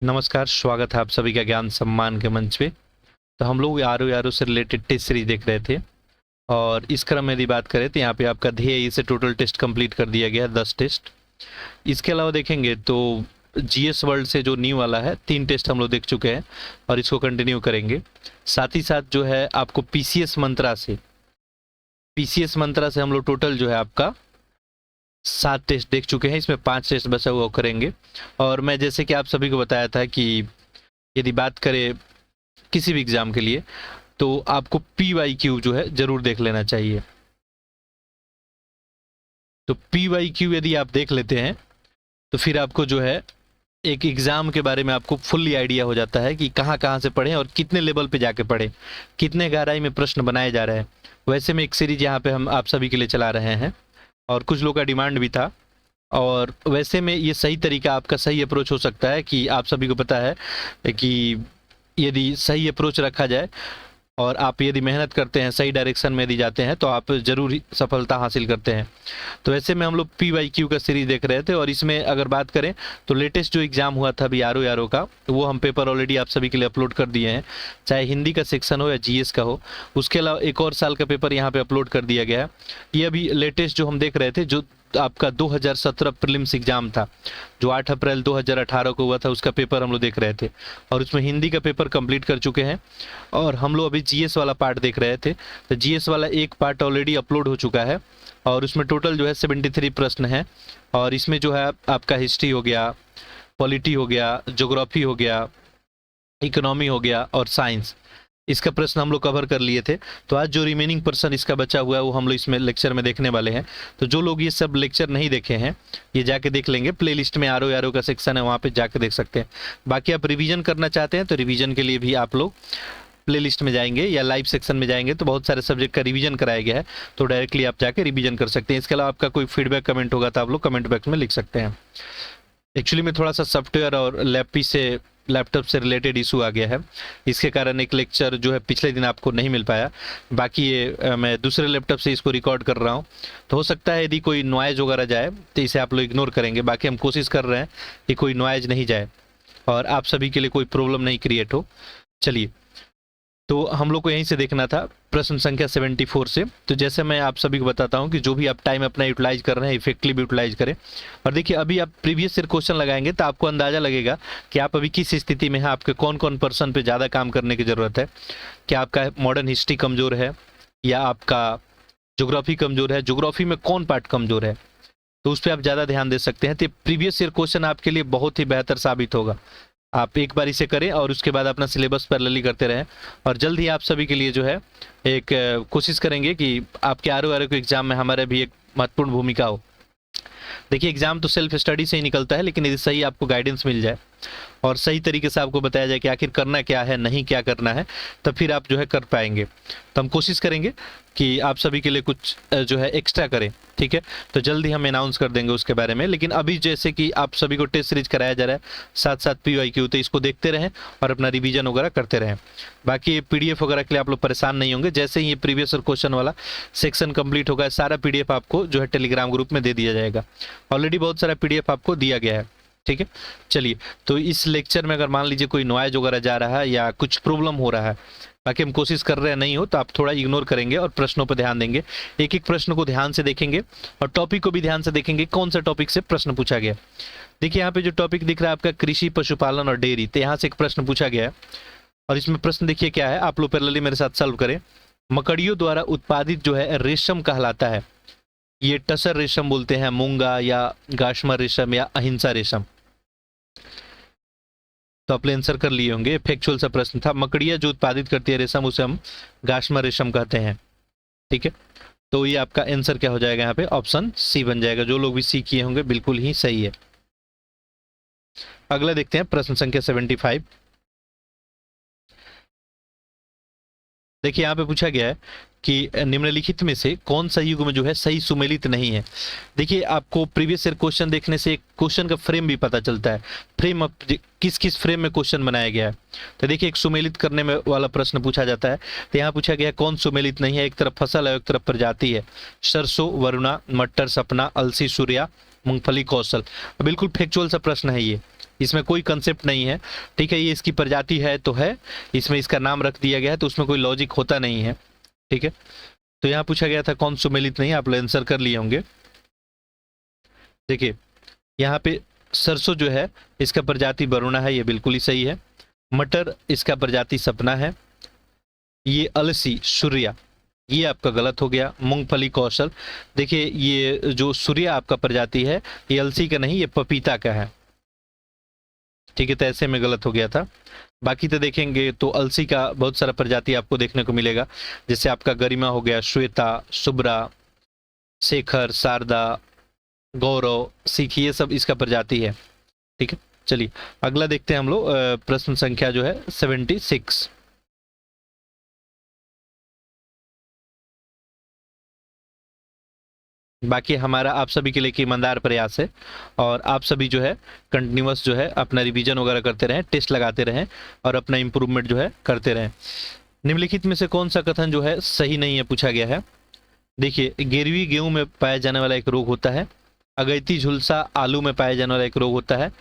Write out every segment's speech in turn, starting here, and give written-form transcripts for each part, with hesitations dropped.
नमस्कार, स्वागत है आप सभी का ज्ञान सम्मान के मंच पे। तो हम लोग आर ओ से रिलेटेड टेस्ट सीरीज देख रहे थे और इस क्रम में यदि बात करें तो यहाँ पे आपका ध्येय से टोटल टेस्ट कंप्लीट कर दिया गया है 10 टेस्ट। इसके अलावा देखेंगे तो जीएस वर्ल्ड से जो न्यू वाला है 3 टेस्ट हम लोग देख चुके हैं और इसको कंटिन्यू करेंगे। साथ ही साथ जो है आपको पीसीएस मंत्रा से हम लोग टोटल जो है आपका 7 टेस्ट देख चुके हैं। इसमें 5 टेस्ट बचा हुआ करेंगे। और मैं जैसे कि आप सभी को बताया था कि यदि बात करें किसी भी एग्जाम के लिए तो आपको PYQ जो है जरूर देख लेना चाहिए। तो PYQ यदि आप देख लेते हैं तो फिर आपको जो है एक एग्जाम के बारे में आपको फुल्ली आइडिया हो जाता है कि कहाँ कहाँ से पढ़ें और कितने लेवल पे जाके पढ़ें, कितने गहराई में प्रश्न बनाए जा रहे हैं। वैसे में एक सीरीज यहाँ पे हम आप सभी के लिए चला रहे हैं और कुछ लोग का डिमांड भी था। और वैसे में ये सही तरीका आपका सही अप्रोच हो सकता है कि आप सभी को पता है कि यदि सही अप्रोच रखा जाए और आप यदि मेहनत करते हैं, सही डायरेक्शन में यदि जाते हैं तो आप जरूर ही सफलता हासिल करते हैं। तो ऐसे में हम लोग PYQ का सीरीज देख रहे थे और इसमें अगर बात करें तो लेटेस्ट जो एग्जाम हुआ था अभी आर का, तो वो हम पेपर ऑलरेडी आप सभी के लिए अपलोड कर दिए हैं, चाहे हिंदी का सेक्शन हो या जीएस का हो। उसके अलावा एक और साल का पेपर यहाँ पे अपलोड कर दिया गया है। ये अभी लेटेस्ट जो हम देख रहे थे जो आपका 2017 प्रीलिम्स एग्जाम था जो 8 अप्रैल 2018 को हुआ था, उसका पेपर हम लोग देख रहे थे और उसमें हिंदी का पेपर कंप्लीट कर चुके हैं। और हम लोग अभी जीएस वाला पार्ट देख रहे थे, तो जीएस वाला एक पार्ट ऑलरेडी अपलोड हो चुका है और उसमें टोटल जो है 73 प्रश्न है। और इसमें जो है आपका हिस्ट्री हो गया, पॉलिटी हो गया, ज्योग्राफी हो गया, इकोनॉमी हो गया और साइंस, इसका प्रश्न हम लोग कवर कर लिए थे। तो आज जो रिमेनिंग पर्सन इसका बचा हुआ है वो हम लोग इसमें लेक्चर में देखने वाले हैं। तो जो लोग ये सब लेक्चर नहीं देखे हैं ये जाके देख लेंगे, प्लेलिस्ट में आर का सेक्शन है वहाँ पे जाके देख सकते हैं। बाकी आप रिवीजन करना चाहते हैं तो रिवीजन के लिए भी आप लोग प्लेलिस्ट में जाएंगे या लाइव सेक्शन में जाएंगे तो बहुत सारे सब्जेक्ट का रिवीजन कराया गया है, तो डायरेक्टली आप जाके रिवीजन कर सकते हैं। इसके अलावा आपका कोई फीडबैक कमेंट होगा तो आप लोग कमेंट बॉक्स में लिख सकते हैं। एक्चुअली में थोड़ा सा सॉफ्टवेयर और लैपटॉप से रिलेटेड इशू आ गया है, इसके कारण एक लेक्चर जो है पिछले दिन आपको नहीं मिल पाया। बाकी ये मैं दूसरे लैपटॉप से इसको रिकॉर्ड कर रहा हूँ, तो हो सकता है यदि कोई नॉइज वगैरह जाए तो इसे आप लोग इग्नोर करेंगे। बाकी हम कोशिश कर रहे हैं कि कोई नॉइज नहीं जाए और आप सभी के लिए कोई प्रॉब्लम नहीं क्रिएट हो। चलिए, तो हम लोग को यहीं से देखना था प्रश्न संख्या 74 से। तो जैसे मैं आप सभी को बताता हूं कि जो भी आप टाइम अपना यूटिलाइज कर रहे हैं इफेक्टिवली यूटिलाइज करें। और देखिए अभी आप प्रीवियस ईयर क्वेश्चन लगाएंगे तो आपको अंदाजा लगेगा कि आप अभी किस स्थिति में हैं, आपके कौन कौन पर्सन पे ज़्यादा काम करने की ज़रूरत है। क्या आपका मॉडर्न हिस्ट्री कमज़ोर है या आपका ज्योग्राफी कमज़ोर है, ज्योग्राफी में कौन पार्ट कमज़ोर है, तो उस पर आप ज़्यादा ध्यान दे सकते हैं। तो प्रीवियस ईयर क्वेश्चन आपके लिए बहुत ही बेहतर साबित होगा। आप एक बार इसे करें और उसके बाद अपना सिलेबस पैरेलली करते रहें और जल्द ही आप सभी के लिए जो है एक कोशिश करेंगे कि आपके आर के एग्जाम में हमारे भी एक महत्वपूर्ण भूमिका हो। देखिए एग्जाम तो सेल्फ स्टडी से ही निकलता है, लेकिन यदि सही आपको गाइडेंस मिल जाए और सही तरीके से आपको बताया जाए कि आखिर करना क्या है, नहीं क्या करना है, तब फिर आप जो है कर पाएंगे। तो हम कोशिश करेंगे कि आप सभी के लिए कुछ जो है एक्स्ट्रा करें, ठीक है। तो जल्दी हम अनाउंस कर देंगे उसके बारे में। लेकिन अभी जैसे कि आप सभी को टेस्ट सीरीज कराया जा रहा है, साथ साथ PYQ, तो इसको देखते रहें और अपना रिवीजन वगैरह करते रहें। बाकी PDF वगैरह के लिए आप लोग परेशान नहीं होंगे, जैसे ही ये प्रीवियस और क्वेश्चन वाला सेक्शन कंप्लीट होगा सारा PDF आपको जो है टेलीग्राम ग्रुप में दे दिया जाएगा। ऑलरेडी बहुत सारा PDF आपको दिया गया है, ठीक है। चलिए, तो इस लेक्चर में अगर मान लीजिए कोई नॉइज वगैरह जा रहा है या कुछ प्रॉब्लम हो रहा है, बाकी हम कोशिश कर रहे हैं नहीं हो, तो आप थोड़ा इग्नोर करेंगे और प्रश्नों पर ध्यान देंगे। एक एक प्रश्न को ध्यान से देखेंगे और टॉपिक को भी ध्यान से देखेंगे कौन सा टॉपिक से प्रश्न पूछा गया। देखिए यहाँ पे जो टॉपिक दिख रहा है आपका कृषि, पशुपालन और डेयरी, तो यहाँ से एक प्रश्न पूछा गया है और इसमें प्रश्न देखिए क्या है, आप लोग पैरेलली मेरे साथ सॉल्व करें। मकड़ियों द्वारा उत्पादित जो है रेशम कहलाता है, ये टसर रेशम बोलते हैं, मूंगा या गाशमर रेशम या अहिंसा रेशम। तो आप आंसर कर लिए होंगे, फैक्चुअल सा प्रश्न था। मकड़ियां जो उत्पादित करती है रेशम उसे हम गाशमर रेशम कहते हैं, ठीक है। तो ये आपका आंसर क्या हो जाएगा, यहाँ पे ऑप्शन C बन जाएगा। जो लोग भी C किए होंगे बिल्कुल ही सही है। अगला देखते हैं प्रश्न संख्या 75। देखिए यहाँ पे पूछा गया है कि निम्नलिखित में से कौन सा युग्म जो है सही सुमेलित नहीं है। देखिए आपको प्रीवियस ईयर क्वेश्चन देखने से एक क्वेश्चन का फ्रेम भी पता चलता है, फ्रेम किस किस फ्रेम में क्वेश्चन बनाया गया है। तो देखिए एक सुमेलित करने में वाला प्रश्न पूछा जाता है, तो यहाँ पूछा गया कौन सुमेलित नहीं है। एक तरफ फसल है, एक तरफ प्रजाति है। सरसों, वरुणा, मटर, सपना, अलसी, सूर्या, मूंगफली, कौशल। बिल्कुल फैक्चुअल सा प्रश्न है ये, इसमें कोई कंसेप्ट नहीं है, ठीक है। ये इसकी प्रजाति है तो है, इसमें इसका नाम रख दिया गया है, तो उसमें कोई लॉजिक होता नहीं है, ठीक है। तो यहाँ पूछा गया था कौन सुमेलित नहीं, आप लोग आंसर कर लिए होंगे। देखिए यहाँ पे सरसों जो है इसका प्रजाति वरुणा है, ये बिल्कुल ही सही है। मटर इसका प्रजाति सपना है। ये अलसी सूर्या, ये आपका गलत हो गया। मूंगफली कौशल, देखिए ये जो सूर्या आपका प्रजाति है ये अलसी का नहीं, ये पपीता का है, ठीक है। तो ऐसे में गलत हो गया था। बाकी तो देखेंगे तो अलसी का बहुत सारा प्रजाति आपको देखने को मिलेगा, जैसे आपका गरिमा हो गया, श्वेता, शुभ्रा, शेखर, शारदा, गौरव, सीख, ये सब इसका प्रजाति है, ठीक है। चलिए अगला देखते हैं हम लोग, प्रश्न संख्या जो है 76। बाकी हमारा आप सभी के लिए कि ईमानदार प्रयास है, और आप सभी जो है कंटिन्यूअस जो है अपना रिवीजन वगैरह करते रहें, टेस्ट लगाते रहें और अपना इम्प्रूवमेंट जो है करते रहें। निम्नलिखित में से कौन सा कथन जो है सही नहीं है पूछा गया है। देखिए गिरवी गेहूं में पाया जाने वाला एक रोग होता है, अगैती झुलसा आलू में पाया जाने वाला एक रोग होता है,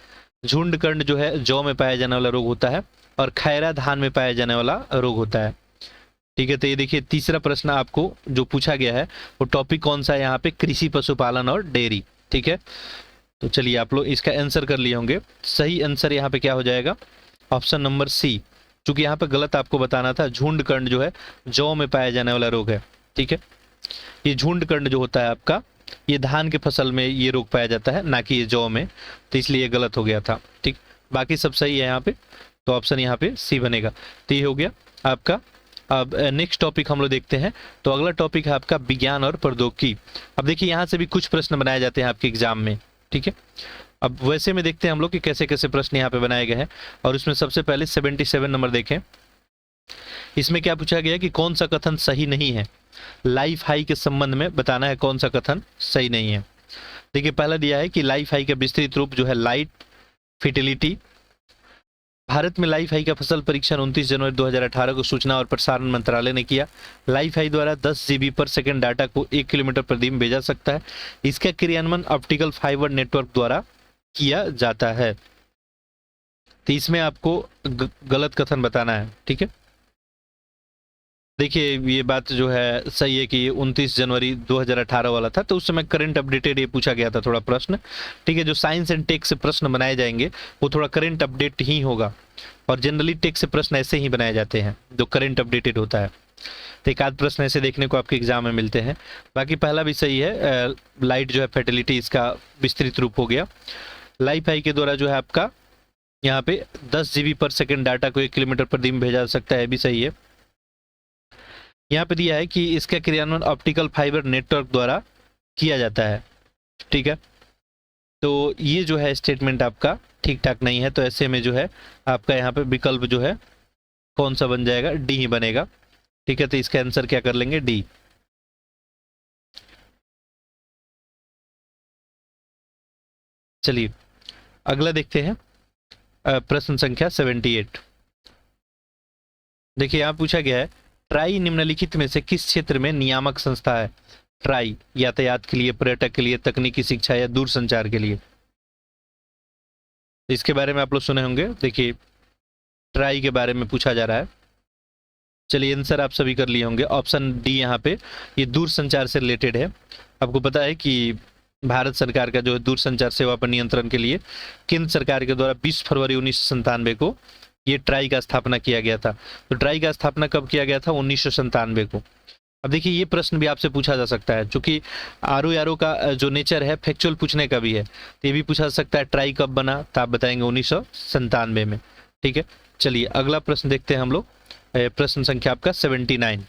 झुंडकंड जो है जौ में पाया जाने वाला रोग होता है, और खैरा धान में पाया जाने वाला रोग होता है, ठीक है। तो ये देखिए तीसरा प्रश्न आपको जो पूछा गया है वो टॉपिक कौन सा है यहाँ पे, कृषि, पशुपालन और डेयरी, ठीक है। तो चलिए आप लोग इसका आंसर कर लिए होंगे। सही आंसर यहाँ पे क्या हो जाएगा, ऑप्शन नंबर सी। चूंकि यहाँ पे गलत आपको बताना था, झुंडकंड जो है जौ में पाया जाने वाला रोग है, ठीक है। ये झुंडकंड जो होता है आपका, ये धान के फसल में ये रोग पाया जाता है, ना कि ये जौ में, तो इसलिए ये गलत हो गया था, ठीक। बाकी सब सही है यहाँ पे, तो ऑप्शन यहाँ पे सी बनेगा। तो ये हो गया आपका। अब नेक्स्ट टॉपिक हम लोग देखते हैं। तो अगला टॉपिक है आपका विज्ञान और प्रौद्योगिकी। अब देखिए यहाँ से भी कुछ प्रश्न बनाए जाते हैं आपके एग्जाम में, ठीक है। अब वैसे में देखते हैं हम लोग कि कैसे कैसे प्रश्न यहाँ पे बनाए गए हैं, और उसमें सबसे पहले 77 नंबर देखें। इसमें क्या पूछा गया कि कौन सा कथन सही नहीं है, लाइफ हाई के संबंध में बताना है कौन सा कथन सही नहीं है। देखिए पहला दिया है कि लाइफ हाई का विस्तृत रूप जो है लाइट फिटिलिटी। भारत में लाइफ हाई का फसल परीक्षण 29 जनवरी 2018 को सूचना और प्रसारण मंत्रालय ने किया। लाइफ हाई द्वारा 10 GB पर सेकंड डाटा को 1 किलोमीटर प्रति दिन भेजा सकता है। इसका क्रियान्वयन ऑप्टिकल फाइबर नेटवर्क द्वारा किया जाता है। तो इसमें आपको गलत कथन बताना है, ठीक है। देखिए ये बात जो है सही है कि 29 जनवरी 2018 वाला था, तो उस समय करंट अपडेटेड ये पूछा गया था थोड़ा प्रश्न, ठीक है। जो साइंस एंड टेक से प्रश्न बनाए जाएंगे वो थोड़ा करंट अपडेट ही होगा, और जनरली टेक से प्रश्न ऐसे ही बनाए जाते हैं जो करंट अपडेटेड होता है। तो एक आध प्रश्न ऐसे देखने को आपके एग्जाम में मिलते हैं। बाकी पहला भी सही है, लाइट जो है फर्टिलिटी, इसका विस्तृत रूप हो गया। लाइफ हाई के द्वारा जो है आपका यहाँ पे 10 GB पर सेकेंड डाटा को 1 किलोमीटर प्रति दिन भेजा जा सकता है, भी सही है। यहाँ पे दिया है कि इसका क्रियान्वयन ऑप्टिकल फाइबर नेटवर्क द्वारा किया जाता है, ठीक है। तो ये जो है स्टेटमेंट आपका ठीक ठाक नहीं है, तो ऐसे में जो है आपका यहाँ पे विकल्प जो है कौन सा बन जाएगा, डी ही बनेगा, ठीक है। तो इसका आंसर क्या कर लेंगे, डी। चलिए अगला देखते हैं, प्रश्न संख्या 78। देखिए यहाँ पूछा गया है ट्राई निम्नलिखित में से किस क्षेत्र में नियामक संस्था है। ट्राई यातायात के लिए, पर्यटक के लिए, तकनीकी शिक्षा या दूरसंचार के लिए। इसके बारे में आप लोग सुने होंगे। देखिए ट्राई के बारे में पूछा जा रहा है। चलिए आंसर आप सभी कर लिए होंगे, ऑप्शन डी यहाँ पे, ये दूरसंचार से रिलेटेड है। आपको पता है कि भारत सरकार का जो है दूरसंचार सेवा पर नियंत्रण के लिए केंद्र सरकार के द्वारा 20 फरवरी 1997 को ये ट्राई का स्थापना किया गया था। तो ट्राई का स्थापना कब किया गया था, 1997 को। अब देखिए ये प्रश्न भी आपसे पूछा जा सकता है, क्योंकि आरओ का जो नेचर है फैक्चुअल पूछने का भी है, तो ये भी पूछा जा सकता है ट्राई कब बना, तो आप बताएंगे 1997 में, ठीक है। चलिए अगला प्रश्न देखते हैं हम लोग, प्रश्न संख्या आपका 79।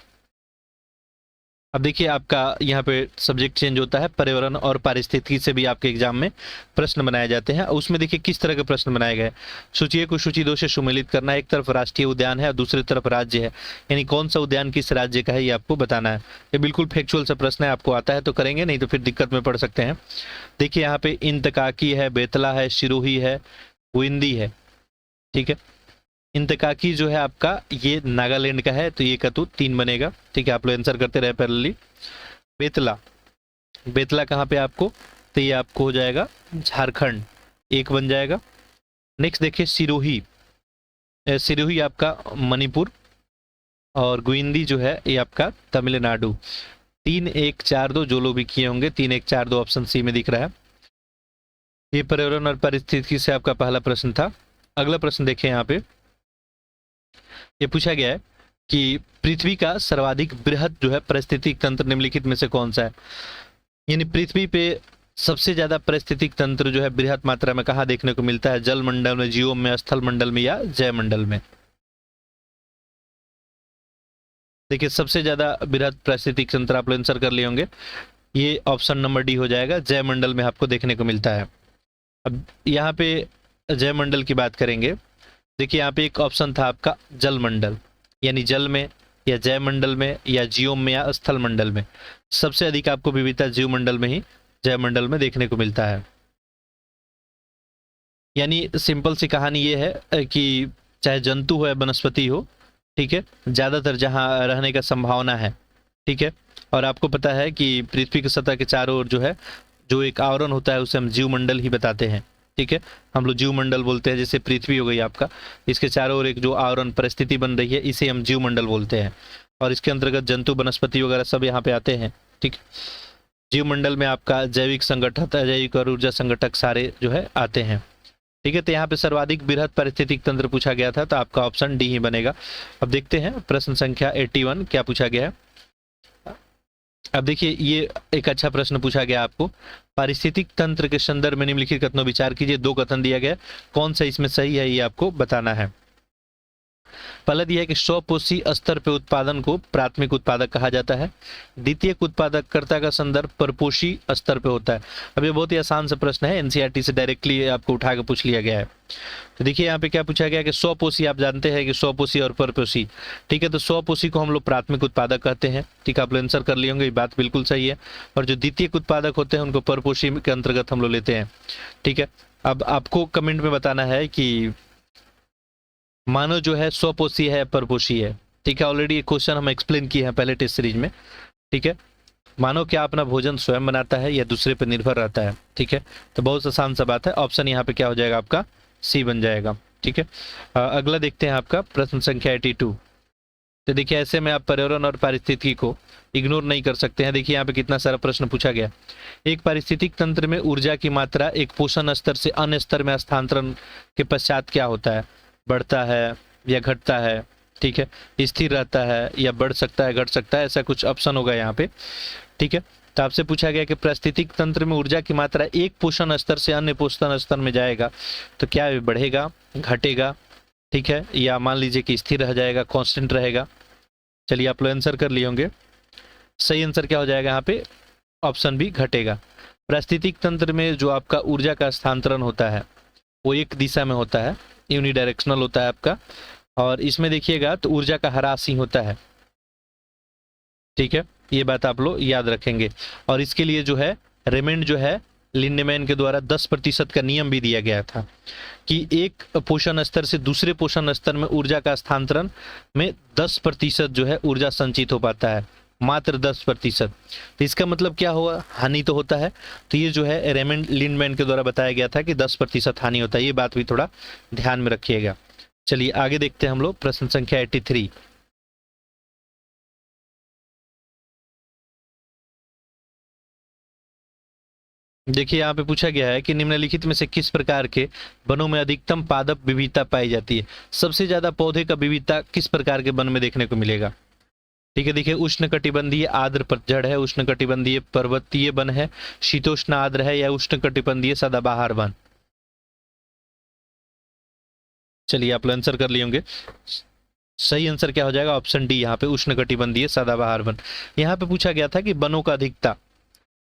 अब देखिए आपका यहाँ पे सब्जेक्ट चेंज होता है, पर्यावरण और पारिस्थितिकी से भी आपके एग्जाम में प्रश्न बनाए जाते हैं। उसमें देखिए किस तरह के प्रश्न बनाए गए। सूची को सूची 2 से सुमेलित करना है। एक तरफ राष्ट्रीय उद्यान है और दूसरी तरफ राज्य है, यानी कौन सा उद्यान किस राज्य का है ये आपको बताना है। ये बिल्कुल फैक्चुअल सा प्रश्न है, आपको आता है तो करेंगे, नहीं तो फिर दिक्कत में पड़ सकते हैं। देखिए यहाँ पे इंतकाकी है, बेतला है, सिरोही है, विंदी है, ठीक है। इंतकाकी जो है आपका ये नागालैंड का है, तो ये का तो 3 बनेगा, ठीक है। आप लोग आंसर करते रहे पैरेलली। बेतला, बेतला कहाँ पे आपको, तो ये आपको हो जाएगा झारखंड, 1 बन जाएगा। नेक्स्ट देखिए सिरोही, सिरोही आपका मणिपुर, और गुइंदी जो है ये आपका तमिलनाडु। 3 1 4 2 जो लोग भी किए होंगे 3 1 4 2 ऑप्शन सी में दिख रहा है। ये पर्यावरण और पारिस्थितिकी से आपका पहला प्रश्न था। अगला प्रश्न देखें यहाँ पे, ये पूछा गया है कि पृथ्वी का सर्वाधिक बृहद जो है पारिस्थितिक तंत्र निम्नलिखित में से कौन सा है। यानी पृथ्वी पे सबसे ज्यादा पारिस्थितिक तंत्र जो है बृहद मात्रा में कहाँ देखने को मिलता है, जल मंडल में, जीव में, स्थल मंडल में या जय मंडल में। देखिए सबसे ज्यादा बृहद पारिस्थितिक तंत्र आप लोग आंसर कर लिए होंगे, ये ऑप्शन नंबर डी हो जाएगा, जय मंडल में आपको देखने को मिलता है। अब यहाँ पे जय मंडल की बात करेंगे, देखिए यहाँ पे एक ऑप्शन था आपका जल मंडल, यानी जल में या जय मंडल में या जीव में या स्थल मंडल में। सबसे अधिक आपको विविधता जीव मंडल में ही, जय मंडल में देखने को मिलता है। यानी सिंपल सी कहानी ये है कि चाहे जंतु हो या वनस्पति हो, ठीक है, ज्यादातर जहाँ रहने का संभावना है, ठीक है, और आपको पता है कि पृथ्वी की सतह के चारों ओर जो है जो एक आवरण होता है उसे हम जीव मंडल ही बताते हैं, ठीक है, हम लोग जीव मंडल बोलते हैं। जैसे पृथ्वी हो गई आपका, इसके चारों ओर एक जो आवरण परिस्थिति बन रही है इसे हम जीव मंडल बोलते हैं, और इसके अंतर्गत जंतु वनस्पति वगैरह सब यहाँ पे आते हैं, ठीक। जीव मंडल में आपका जैविक संगठक, अजैविक और ऊर्जा संगठक सारे जो है आते हैं, ठीक है। तो यहाँ पे सर्वाधिक बृहद पारिस्थितिक तंत्र पूछा गया था, तो आपका ऑप्शन डी ही बनेगा। अब देखते हैं प्रश्न संख्या 81 क्या पूछा गया है। अब देखिए ये एक अच्छा प्रश्न पूछा गया आपको, पारिस्थितिक तंत्र के संदर्भ में निम्नलिखित कथनों विचार कीजिए। 2 कथन दिया गया, कौन सा इसमें सही है ये आपको बताना है। पहला दिया है कि स्वपोषी स्तर पे उत्पादन को प्राथमिक उत्पादक कहा जाता है। द्वितीयक उत्पादकता का संदर्भ परपोषी स्तर पे होता है। अब ये बहुत ही आसान सा प्रश्न है, एनसीईआरटी से डायरेक्टली आपको उठा के पूछ लिया गया है। तो देखिए यहाँ पे क्या पूछा गया कि स्वपोषी, आप जानते हैं कि स्वपोषी और परपोषी, ठीक है, तो स्वपोषी को हम लोग प्राथमिक उत्पादक कहते हैं, ठीक है, आप लोग आंसर कर लिए होंगे, ये बात बिल्कुल सही है। और जो द्वितीयक उत्पादक होते हैं उनको परपोषी के अंतर्गत हम लोग लेते हैं, ठीक है। अब आपको कमेंट में बताना है कि मानव जो है स्वपोषी है परपोषी है, ठीक है। ऑलरेडी ये क्वेश्चन हम एक्सप्लेन किए हैं पहले टेस्ट सीरीज में, ठीक है। मानव क्या अपना भोजन स्वयं बनाता है या दूसरे पर निर्भर रहता है, ठीक है। तो बहुत आसान सा बात है, ऑप्शन यहाँ पे क्या हो जाएगा आपका सी बन जाएगा, ठीक है। अगला देखते हैं आपका प्रश्न संख्या 82। तो देखिए ऐसे में आप पर्यावरण और पारिस्थितिकी को इग्नोर नहीं कर सकते हैं। देखिए यहाँ पे कितना सारा प्रश्न पूछा गया। एक पारिस्थितिक तंत्र में ऊर्जा की मात्रा एक पोषण स्तर से अन्य स्तर में स्थानांतरण के पश्चात क्या होता है, बढ़ता है या घटता है, ठीक है, स्थिर रहता है या बढ़ सकता है, घट सकता है, ऐसा कुछ ऑप्शन होगा यहाँ पे, ठीक है। तो आपसे पूछा गया कि पारिस्थितिक तंत्र में ऊर्जा की मात्रा एक पोषण स्तर से अन्य पोषण स्तर में जाएगा तो क्या ये बढ़ेगा, घटेगा, ठीक है, या मान लीजिए कि स्थिर रह जाएगा, कांस्टेंट रहेगा। चलिए आप लोग आंसर कर लिए होंगे, सही आंसर क्या हो जाएगा यहाँ पे, ऑप्शन बी घटेगा। पारिस्थितिक तंत्र में जो आपका ऊर्जा का स्थानांतरण होता है वो एक दिशा में होता है, यूनिडायरेक्शनल होता है आपका, और इसमें देखिएगा तो ऊर्जा का ह्रास ही होता है, ठीक है, ये बात आप लोग याद रखेंगे। और इसके लिए जो है रेमेंड जो है लिंडमैन के द्वारा 10% का नियम भी दिया गया था कि एक पोषण स्तर से दूसरे पोषण स्तर में ऊर्जा का स्थानांतरण में 10% जो है ऊर्जा संचित हो पाता है, मात्र 10%। तो इसका मतलब क्या हुआ, हानि तो होता है। तो ये जो है रेमंड लिंडमैन के द्वारा बताया गया था कि 10% हानि होता है, ये बात भी थोड़ा ध्यान में रखिएगा। चलिए आगे देखते हैं हम लोग प्रश्न संख्या 83। देखिए यहाँ पे पूछा गया है कि निम्नलिखित में से किस प्रकार के वनों में अधिकतम पादप विविधता पाई जाती है। सबसे ज्यादा पौधे का विविधता किस प्रकार के वन में देखने को मिलेगा, ठीक है। देखिए उष्णकटिबंधीय आर्द्र पतझड़ है, उष्णकटिबंधीय पर्वतीय वन है, शीतोष्ण आर्द्र है, या उष्णकटिबंधीय सदाबहार वन। चलिए आप आंसर कर लिए होंगे, सही आंसर क्या हो जाएगा, ऑप्शन डी यहाँ पे उष्णकटिबंधीय सदाबहार वन। यहाँ पे पूछा गया था कि वनों का अधिकता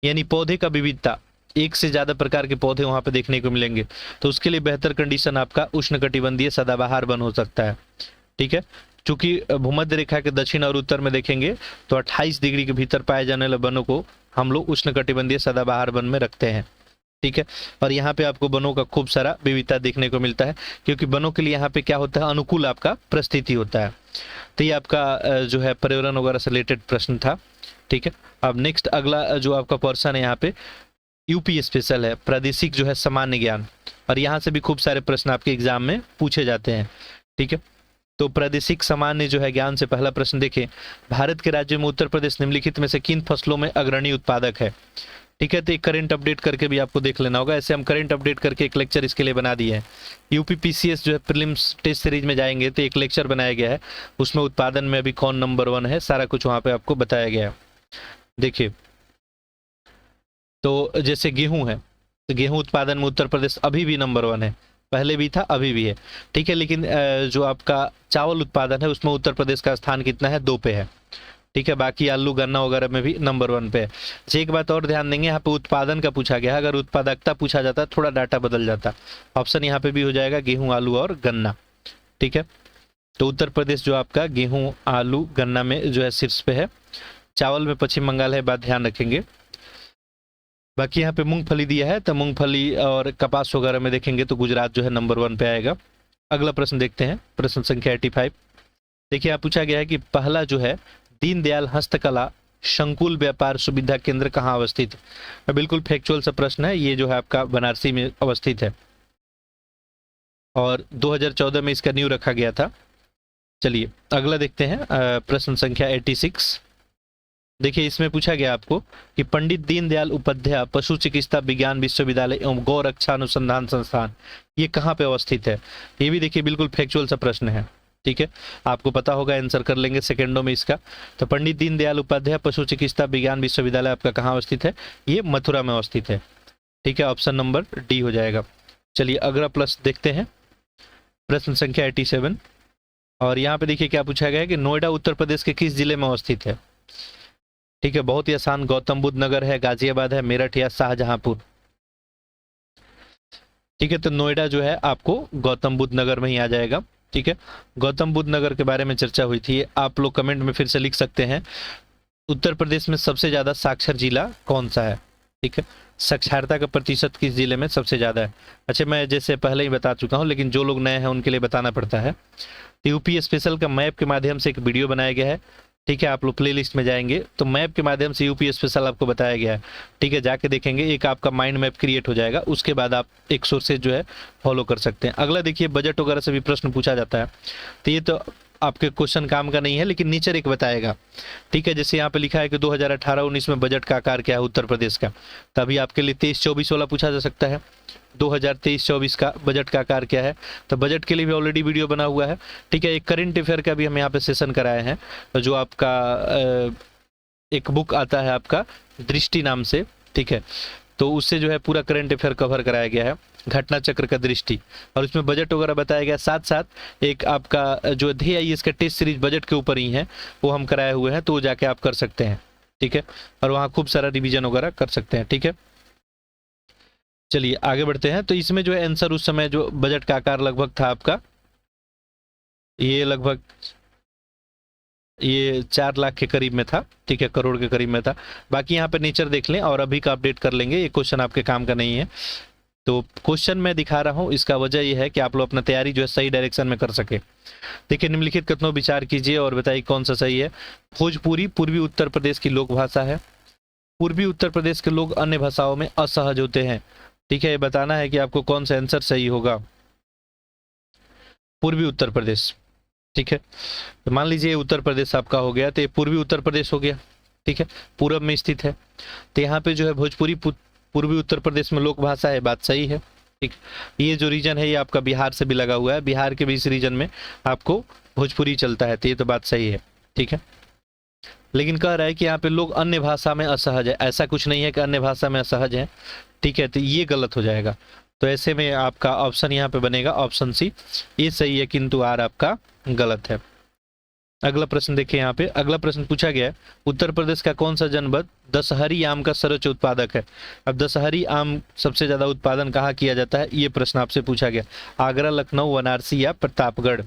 यानी पौधे का विविधता, एक से ज्यादा प्रकार के पौधे वहां पे देखने को मिलेंगे, तो उसके लिए बेहतर कंडीशन आपका उष्णकटिबंधीय सदाबहार वन हो सकता है, ठीक है। चूंकि भूमध्य रेखा के दक्षिण और उत्तर में देखेंगे तो 28 डिग्री के भीतर पाए जाने वाले वनों को हम लोग उष्णकटिबंधीय सदाबहार वन में रखते हैं, ठीक है। और यहाँ पे आपको वनों का खूब सारा विविधता देखने को मिलता है, क्योंकि वनों के लिए यहाँ पे क्या होता है, अनुकूल आपका परिस्थिति होता है। तो ये आपका जो है पर्यावरण वगैरह से रिलेटेड प्रश्न था, ठीक है। अब नेक्स्ट अगला जो आपका पर्सन है यहाँ पे यूपी स्पेशल है, प्रादेशिक जो है सामान्य ज्ञान। और यहाँ से भी खूब सारे प्रश्न आपके एग्जाम में पूछे जाते हैं। ठीक है, तो प्रादेशिक सामान्य जो है ज्ञान से पहला प्रश्न देखें, भारत के राज्यों में उत्तर प्रदेश निम्नलिखित में से किन फसलों में अग्रणी उत्पादक है। ठीक है, तो एक करंट अपडेट करके भी आपको देख लेना होगा। ऐसे हम करंट अपडेट करके एक लेक्चर इसके लिए बना दिए हैं। यूपीपीसीएस जो है प्रीलिम्स टेस्ट सीरीज में जाएंगे तो एक लेक्चर बनाया गया है, उसमें उत्पादन में अभी कौन नंबर 1 है, सारा कुछ वहाँ पे आपको बताया गया है। देखिए, तो जैसे गेहूं है, तो गेहूं उत्पादन में उत्तर प्रदेश अभी भी नंबर 1 है, पहले भी था अभी भी है। ठीक है, लेकिन जो आपका चावल उत्पादन है उसमें उत्तर प्रदेश का स्थान कितना है, 2 पे है। ठीक है, बाकी आलू गन्ना वगैरह में भी नंबर 1 पे है। अच्छा, एक बात और ध्यान देंगे, यहाँ पे उत्पादन का पूछा गया है, अगर उत्पादकता पूछा जाता थोड़ा डाटा बदल जाता। ऑप्शन यहाँ पे भी हो जाएगा गेहूं, आलू और गन्ना। ठीक है, तो उत्तर प्रदेश जो आपका गेहूं, आलू, गन्ना में जो है शीर्ष पे है। चावल में पश्चिम बंगाल है, बात ध्यान रखेंगे। बाकी यहाँ पे मूंगफली दिया है, तो मूंगफली और कपास वगैरह में देखेंगे तो गुजरात जो है नंबर 1 पे आएगा। अगला प्रश्न देखते हैं, प्रश्न संख्या 85। देखिए, यहाँ पूछा गया है कि पहला जो है दीनदयाल हस्तकला संकुल व्यापार सुविधा केंद्र कहाँ अवस्थित है। बिल्कुल फैक्चुअल सा प्रश्न है, ये जो है आपका बनारसी में अवस्थित है और 2014 में इसका न्यू रखा गया था। चलिए अगला देखते हैं, प्रश्न संख्या 86। देखिए, इसमें पूछा गया आपको कि पंडित दीनदयाल उपाध्याय पशु चिकित्सा विज्ञान विश्वविद्यालय एवं गौ रक्षा अनुसंधान संस्थान ये कहाँ पे अवस्थित है। ये भी देखिए बिल्कुल फैक्चुअल सा प्रश्न है। ठीक है, आपको पता होगा, आंसर कर लेंगे सेकंडों में इसका। तो पंडित दीनदयाल उपाध्याय पशु चिकित्सा विज्ञान विश्वविद्यालय आपका कहाँ अवस्थित है, ये मथुरा में अवस्थित है। ठीक है, ऑप्शन नंबर डी हो जाएगा। चलिए अगला प्रश्न देखते हैं, प्रश्न संख्या 87। और यहाँ पे देखिए क्या पूछा गया है कि नोएडा उत्तर प्रदेश के किस जिले में अवस्थित है। ठीक है, बहुत ही आसान, गौतम बुद्ध नगर है, गाजियाबाद है, मेरठ या शाहजहांपुर। ठीक है, तो नोएडा जो है आपको गौतम बुद्ध नगर में ही आ जाएगा। ठीक है, गौतम बुद्ध नगर के बारे में चर्चा हुई थी, आप लोग कमेंट में फिर से लिख सकते हैं। उत्तर प्रदेश में सबसे ज्यादा साक्षर जिला कौन सा है। ठीक है, साक्षरता का प्रतिशत किस जिले में सबसे ज्यादा है। अच्छा, मैं जैसे पहले ही बता चुका हूं, लेकिन जो लोग नए हैं उनके लिए बताना पड़ता है। यूपी स्पेशल का मैप के माध्यम से एक वीडियो बनाया गया है। ठीक है, आप लोग प्ले लिस्ट में जाएंगे तो मैप के माध्यम से यूपी स्पेशल आपको बताया गया है। ठीक है, जाके देखेंगे, एक आपका माइंड मैप क्रिएट हो जाएगा, उसके बाद आप एक सोर्सेज जो है फॉलो कर सकते हैं। अगला देखिए, बजट वगैरह से भी प्रश्न पूछा जाता है, तो ये तो आपके क्वेश्चन काम का नहीं है, लेकिन नीचे एक बताएगा। ठीक है, जैसे यहाँ पे लिखा है कि 2018-19 में बजट का आकार क्या है उत्तर प्रदेश का, तभी आपके लिए 23-24 वाला पूछा जा सकता है। 2023-24 का बजट का आकार क्या है, तो बजट के लिए भी ऑलरेडी वीडियो बना हुआ है। ठीक है, एक करंट अफेयर का भी हम यहाँ पे सेशन कराए हैं, जो आपका एक बुक आता है आपका दृष्टि नाम से। ठीक है, तो उससे जो है पूरा करंट अफेयर कवर कराया गया है, घटना चक्र का दृष्टि, और उसमें बजट वगैरह बताया गया। साथ साथ एक आपका जो DIS का टेस्ट सीरीज बजट के ऊपर ही है, वो हम कराए हुए हैं, तो वो जाके आप कर सकते हैं। ठीक है, और वहाँ खूब सारा रिवीजन वगैरह कर सकते हैं। ठीक है, चलिए आगे बढ़ते हैं। तो इसमें जो है आंसर उस समय जो बजट का आकार लगभग था आपका, ये लगभग ये 4 लाख के करीब में था। ठीक है, करोड़ के करीब में था। बाकी यहाँ पे नेचर देख लें और अभी का अपडेट कर लेंगे, ये क्वेश्चन आपके काम का नहीं है। तो क्वेश्चन मैं दिखा रहा हूँ, इसका वजह यह है कि आप लोग अपना तैयारी जो है सही डायरेक्शन में कर सके। देखिए, निम्नलिखित कथनों विचार कीजिए और बताइए कौन सा सही है। भोजपुरी पूर्वी उत्तर प्रदेश की लोक भाषा है। पूर्वी उत्तर प्रदेश के लोग अन्य भाषाओं में असहज होते हैं। ठीक है, ये बताना है कि आपको कौन सा आंसर सही होगा। पूर्वी उत्तर प्रदेश। ठीक है, तो मान लीजिए उत्तर प्रदेश आपका हो गया, तो ये पूर्वी उत्तर प्रदेश हो गया। ठीक है, पूरब में स्थित है, तो यहाँ पे जो है भोजपुरी पूर्वी उत्तर प्रदेश में लोक भाषा है, बात सही है। ठीक, ये जो रीजन है ये आपका बिहार से भी लगा हुआ है, बिहार के भी इस रीजन में आपको भोजपुरी चलता है, तो ये तो बात सही है। ठीक है, लेकिन कह रहा है कि यहाँ पे लोग अन्य भाषा में असहज है, ऐसा कुछ नहीं है कि अन्य भाषा में असहज है। ठीक है, तो ये गलत हो जाएगा। तो ऐसे में आपका ऑप्शन यहाँ पे बनेगा ऑप्शन सी, ये सही है, किंतु आर आपका गलत है। अगला प्रश्न देखिए, यहाँ पे अगला प्रश्न पूछा गया है, उत्तर प्रदेश का कौन सा जनपद दशहरी आम का सर्वोच्च उत्पादक है। अब दशहरी आम सबसे ज्यादा उत्पादन कहाँ किया जाता है, ये प्रश्न आपसे पूछा गया। आगरा, लखनऊ, वाराणसी या प्रतापगढ़।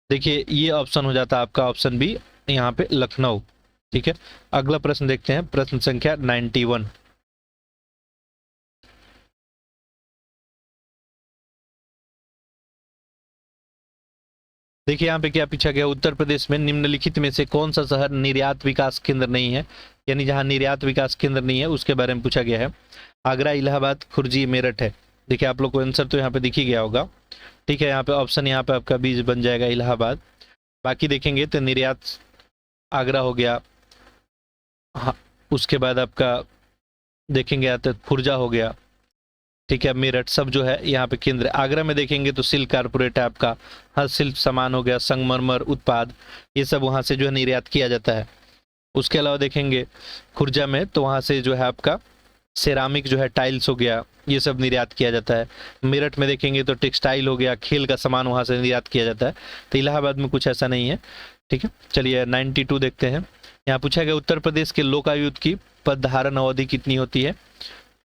देखिए, ये ऑप्शन हो जाता है आपका ऑप्शन बी, यहाँ पे लखनऊ। ठीक है, अगला प्रश्न देखते हैं, प्रश्न संख्या 91। देखिए यहाँ पे क्या पूछा गया, उत्तर प्रदेश में निम्नलिखित में से कौन सा शहर निर्यात विकास केंद्र नहीं है, यानी जहां निर्यात विकास केंद्र नहीं है उसके बारे में पूछा गया है। आगरा, इलाहाबाद, खुर्जी, मेरठ है। देखिए आप लोग को आंसर तो यहाँ पे दिख ही गया होगा। ठीक है, यहाँ पे ऑप्शन यहाँ पे आपका बीज बन जाएगा इलाहाबाद। बाकी देखेंगे तो निर्यात आगरा हो गया, हाँ, उसके बाद आपका देखेंगे आता खुर्जा हो गया। ठीक है, मेरठ सब जो है यहाँ पे केंद्र। आगरा में देखेंगे तो सिल्क कारपोरेट है आपका, हस्तशिल्प सामान हो गया, संगमरमर उत्पाद, ये सब वहाँ से जो है निर्यात किया जाता है। उसके अलावा देखेंगे खुर्जा में तो वहाँ से जो है आपका सेरामिक जो है, टाइल्स हो गया, ये सब निर्यात किया जाता है। मेरठ में देखेंगे तो टेक्सटाइल हो गया, खेल का सामान वहाँ से निर्यात किया जाता है। तो इलाहाबाद में कुछ ऐसा नहीं है। ठीक है, चलिए 92 देखते हैं। यहाँ पूछा गया उत्तर प्रदेश के लोकायुक्त की पद धारण अवधि कितनी होती है।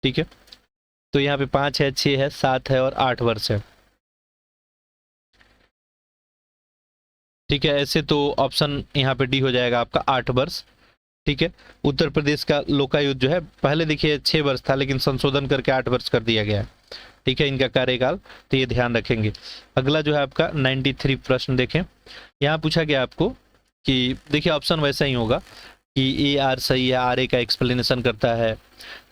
ठीक है, तो यहाँ पे 5 है, 6 है, 7 है और 8 वर्ष है। ठीक है, ऐसे तो ऑप्शन यहाँ पे डी हो जाएगा आपका 8 वर्ष। ठीक है, उत्तर प्रदेश का लोकायुक्त जो है पहले देखिए 6 वर्ष था, लेकिन संशोधन करके 8 वर्ष कर दिया गया है। ठीक है, इनका कार्यकाल, तो ये ध्यान रखेंगे। अगला जो है आपका 93 प्रश्न देखें। यहाँ पूछा गया आपको कि देखिए ऑप्शन वैसा ही होगा कि ए आर सही है, आर ए का एक्सप्लेनेशन करता है,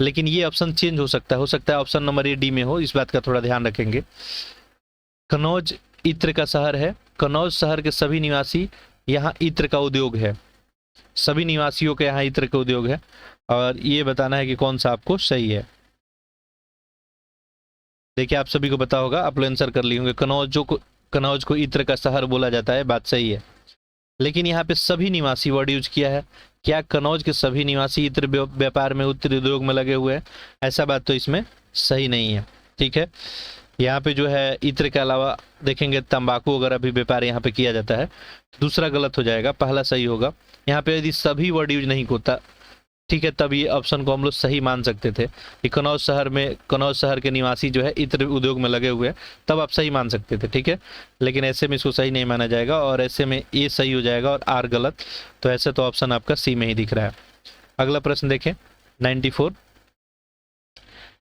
लेकिन ये ऑप्शन चेंज हो सकता है ऑप्शन नंबर ए डी में हो, इस बात का थोड़ा ध्यान रखेंगे। कन्नौज इत्र का शहर है, कन्नौज शहर के सभी निवासी यहाँ इत्र का उद्योग है, सभी निवासियों के यहाँ इत्र का उद्योग है, और ये बताना है कि कौन सा आपको सही है। देखिए आप सभी को पता होगा, आप लोग आंसर कर लिए होंगे। कन्नौज को इत्र का शहर बोला जाता है, बात सही है, लेकिन यहाँ पे सभी निवासी वर्ड यूज किया है। क्या कन्नौज के सभी निवासी इत्र व्यापार में, इत्र उद्योग में लगे हुए हैं? ऐसा बात तो इसमें सही नहीं है। ठीक है, यहाँ पे जो है इत्र के अलावा देखेंगे तंबाकू वगैरह भी व्यापार यहाँ पे किया जाता है। दूसरा गलत हो जाएगा, पहला सही होगा। यहाँ पे यदि सभी वर्ड यूज नहीं होता, ठीक है, तब ये ऑप्शन को हम लोग सही मान सकते थे कि कन्नौज शहर के निवासी जो है इत्र उद्योग में लगे हुए हैं, तब आप सही मान सकते थे। ठीक है, लेकिन ऐसे में इसको सही नहीं माना जाएगा, और ऐसे में ए सही हो जाएगा और आर गलत। तो ऐसे तो ऑप्शन आपका सी में ही दिख रहा है। अगला प्रश्न देखें 94।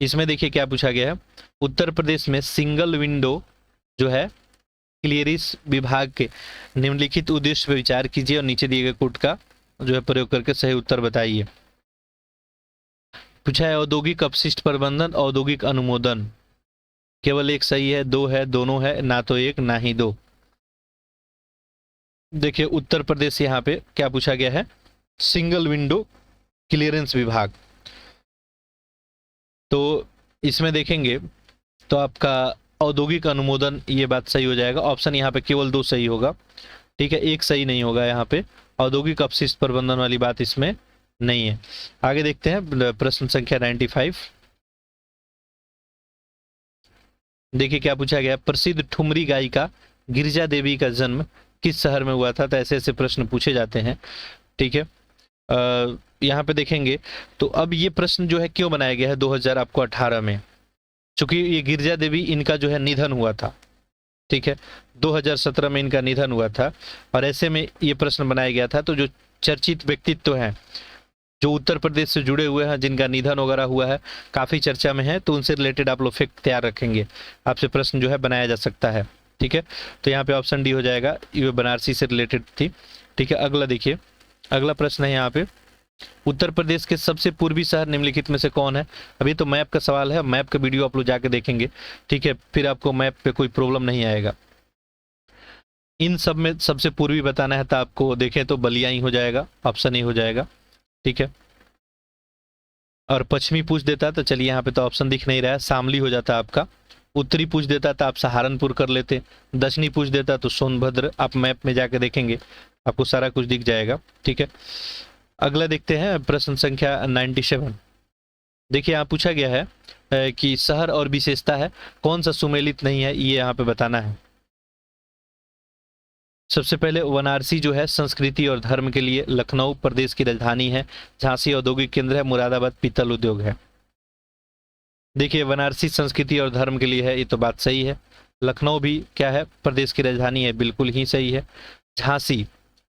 इसमें देखिए क्या पूछा गया है। उत्तर प्रदेश में सिंगल विंडो जो है क्लियरिस विभाग के निम्नलिखित उद्देश्य पर विचार कीजिए और नीचे दिए गए कोड का जो है प्रयोग करके सही उत्तर बताइए। पूछा है औद्योगिक अपशिष्ट प्रबंधन, औद्योगिक अनुमोदन। केवल एक सही है, 2 है, दोनों है, ना तो एक ना ही 2। देखिए उत्तर प्रदेश यहाँ पे क्या पूछा गया है, सिंगल विंडो क्लियरेंस विभाग। तो इसमें देखेंगे तो आपका औद्योगिक अनुमोदन, ये बात सही हो जाएगा। ऑप्शन यहाँ पे केवल 2 सही होगा। ठीक है, एक सही नहीं होगा यहाँ पे, औद्योगिक अपशिष्ट प्रबंधन वाली बात इसमें नहीं है। आगे देखते हैं प्रश्न संख्या 95। देखिए क्या पूछा गया, प्रसिद्ध ठुमरी गायिका गिरिजा देवी का जन्म किस शहर में हुआ था। तो ऐसे ऐसे प्रश्न पूछे जाते हैं। ठीक है, यहाँ पे देखेंगे तो अब ये प्रश्न जो है क्यों बनाया गया है 2018 में, चूंकि ये गिरिजा देवी इनका जो है निधन हुआ था। ठीक है, 2017 में इनका निधन हुआ था, और ऐसे में ये प्रश्न बनाया गया था। तो जो चर्चित व्यक्तित्व हैं जो उत्तर प्रदेश से जुड़े हुए हैं, जिनका निधन वगैरह हुआ है, काफ़ी चर्चा में है, तो उनसे रिलेटेड आप लोग फैक्ट तैयार रखेंगे, आपसे प्रश्न जो है बनाया जा सकता है। ठीक है, तो यहाँ पे ऑप्शन डी हो जाएगा, ये बनारसी से रिलेटेड थी। ठीक है, अगला देखिए, अगला प्रश्न है यहाँ पे, उत्तर प्रदेश के सबसे पूर्वी शहर निम्नलिखित में से कौन है। अभी तो मैप का सवाल है, मैप का वीडियो आप लोग जाके देखेंगे। ठीक है, फिर आपको मैप पे कोई प्रॉब्लम नहीं आएगा। इन सब में सबसे पूर्वी बताना है तो आपको देखें तो बलिया ही हो जाएगा, ऑप्शन ए हो जाएगा। ठीक है, और पश्चिमी पूछ देता तो चलिए यहाँ पे तो ऑप्शन दिख नहीं रहा है, शामली हो जाता आपका। उत्तरी पूछ देता तो आप सहारनपुर कर लेते। दक्षिणी पूछ देता तो सोनभद्र। आप मैप में जाके देखेंगे आपको सारा कुछ दिख जाएगा। ठीक है, अगला देखते हैं प्रश्न संख्या 97। देखिए यहाँ पूछा गया है कि शहर और विशेषता है, कौन सा सुमेलित नहीं है, ये यहाँ पे बताना है। सबसे पहले वाराणसी जो है संस्कृति और धर्म के लिए, लखनऊ प्रदेश की राजधानी है, झांसी औद्योगिक केंद्र है, मुरादाबाद पीतल उद्योग है। देखिए वाराणसी संस्कृति और धर्म के लिए है, ये तो बात सही है। लखनऊ भी क्या है, प्रदेश की राजधानी है, बिल्कुल ही सही है। झांसी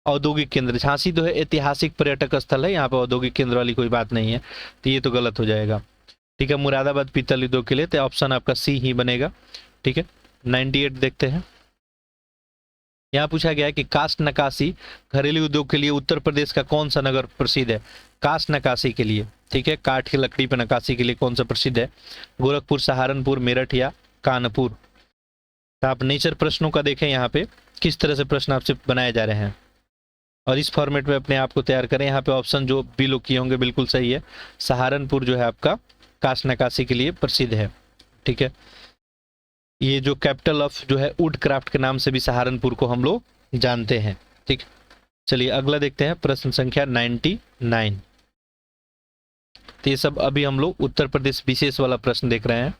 औद्योगिक केंद्र, झांसी तो है ऐतिहासिक पर्यटक स्थल है, यहाँ पे औद्योगिक केंद्र वाली कोई बात नहीं है, तो ये तो गलत हो जाएगा। ठीक है, मुरादाबाद पीतल उद्योग के लिए तो ऑप्शन आपका सी ही बनेगा। ठीक है, 98 देखते हैं। यहाँ पूछा गया है कि काष्ठ नक्काशी घरेलू उद्योग के लिए उत्तर प्रदेश का कौन सा नगर प्रसिद्ध है। काष्ठ नक्काशी के लिए ठीक है, काठ की लकड़ी पर नक्काशी के लिए कौन सा प्रसिद्ध है? गोरखपुर, सहारनपुर, मेरठ या कानपुर? तो आप नेचर प्रश्नों का देखें यहाँ पे किस तरह से प्रश्न आपसे बनाए जा रहे हैं और इस फॉर्मेट में अपने आप को तैयार करें। यहाँ पे ऑप्शन जो भी लोग किए होंगे बिल्कुल सही है। सहारनपुर जो है आपका काष्ठ नक्काशी के लिए प्रसिद्ध है। ठीक है, ये जो कैपिटल ऑफ जो है वुड क्राफ्ट के नाम से भी सहारनपुर को हम लोग जानते हैं। ठीक, चलिए अगला देखते हैं, प्रश्न संख्या 99। तो ये सब अभी हम लोग उत्तर प्रदेश विशेष वाला प्रश्न देख रहे हैं।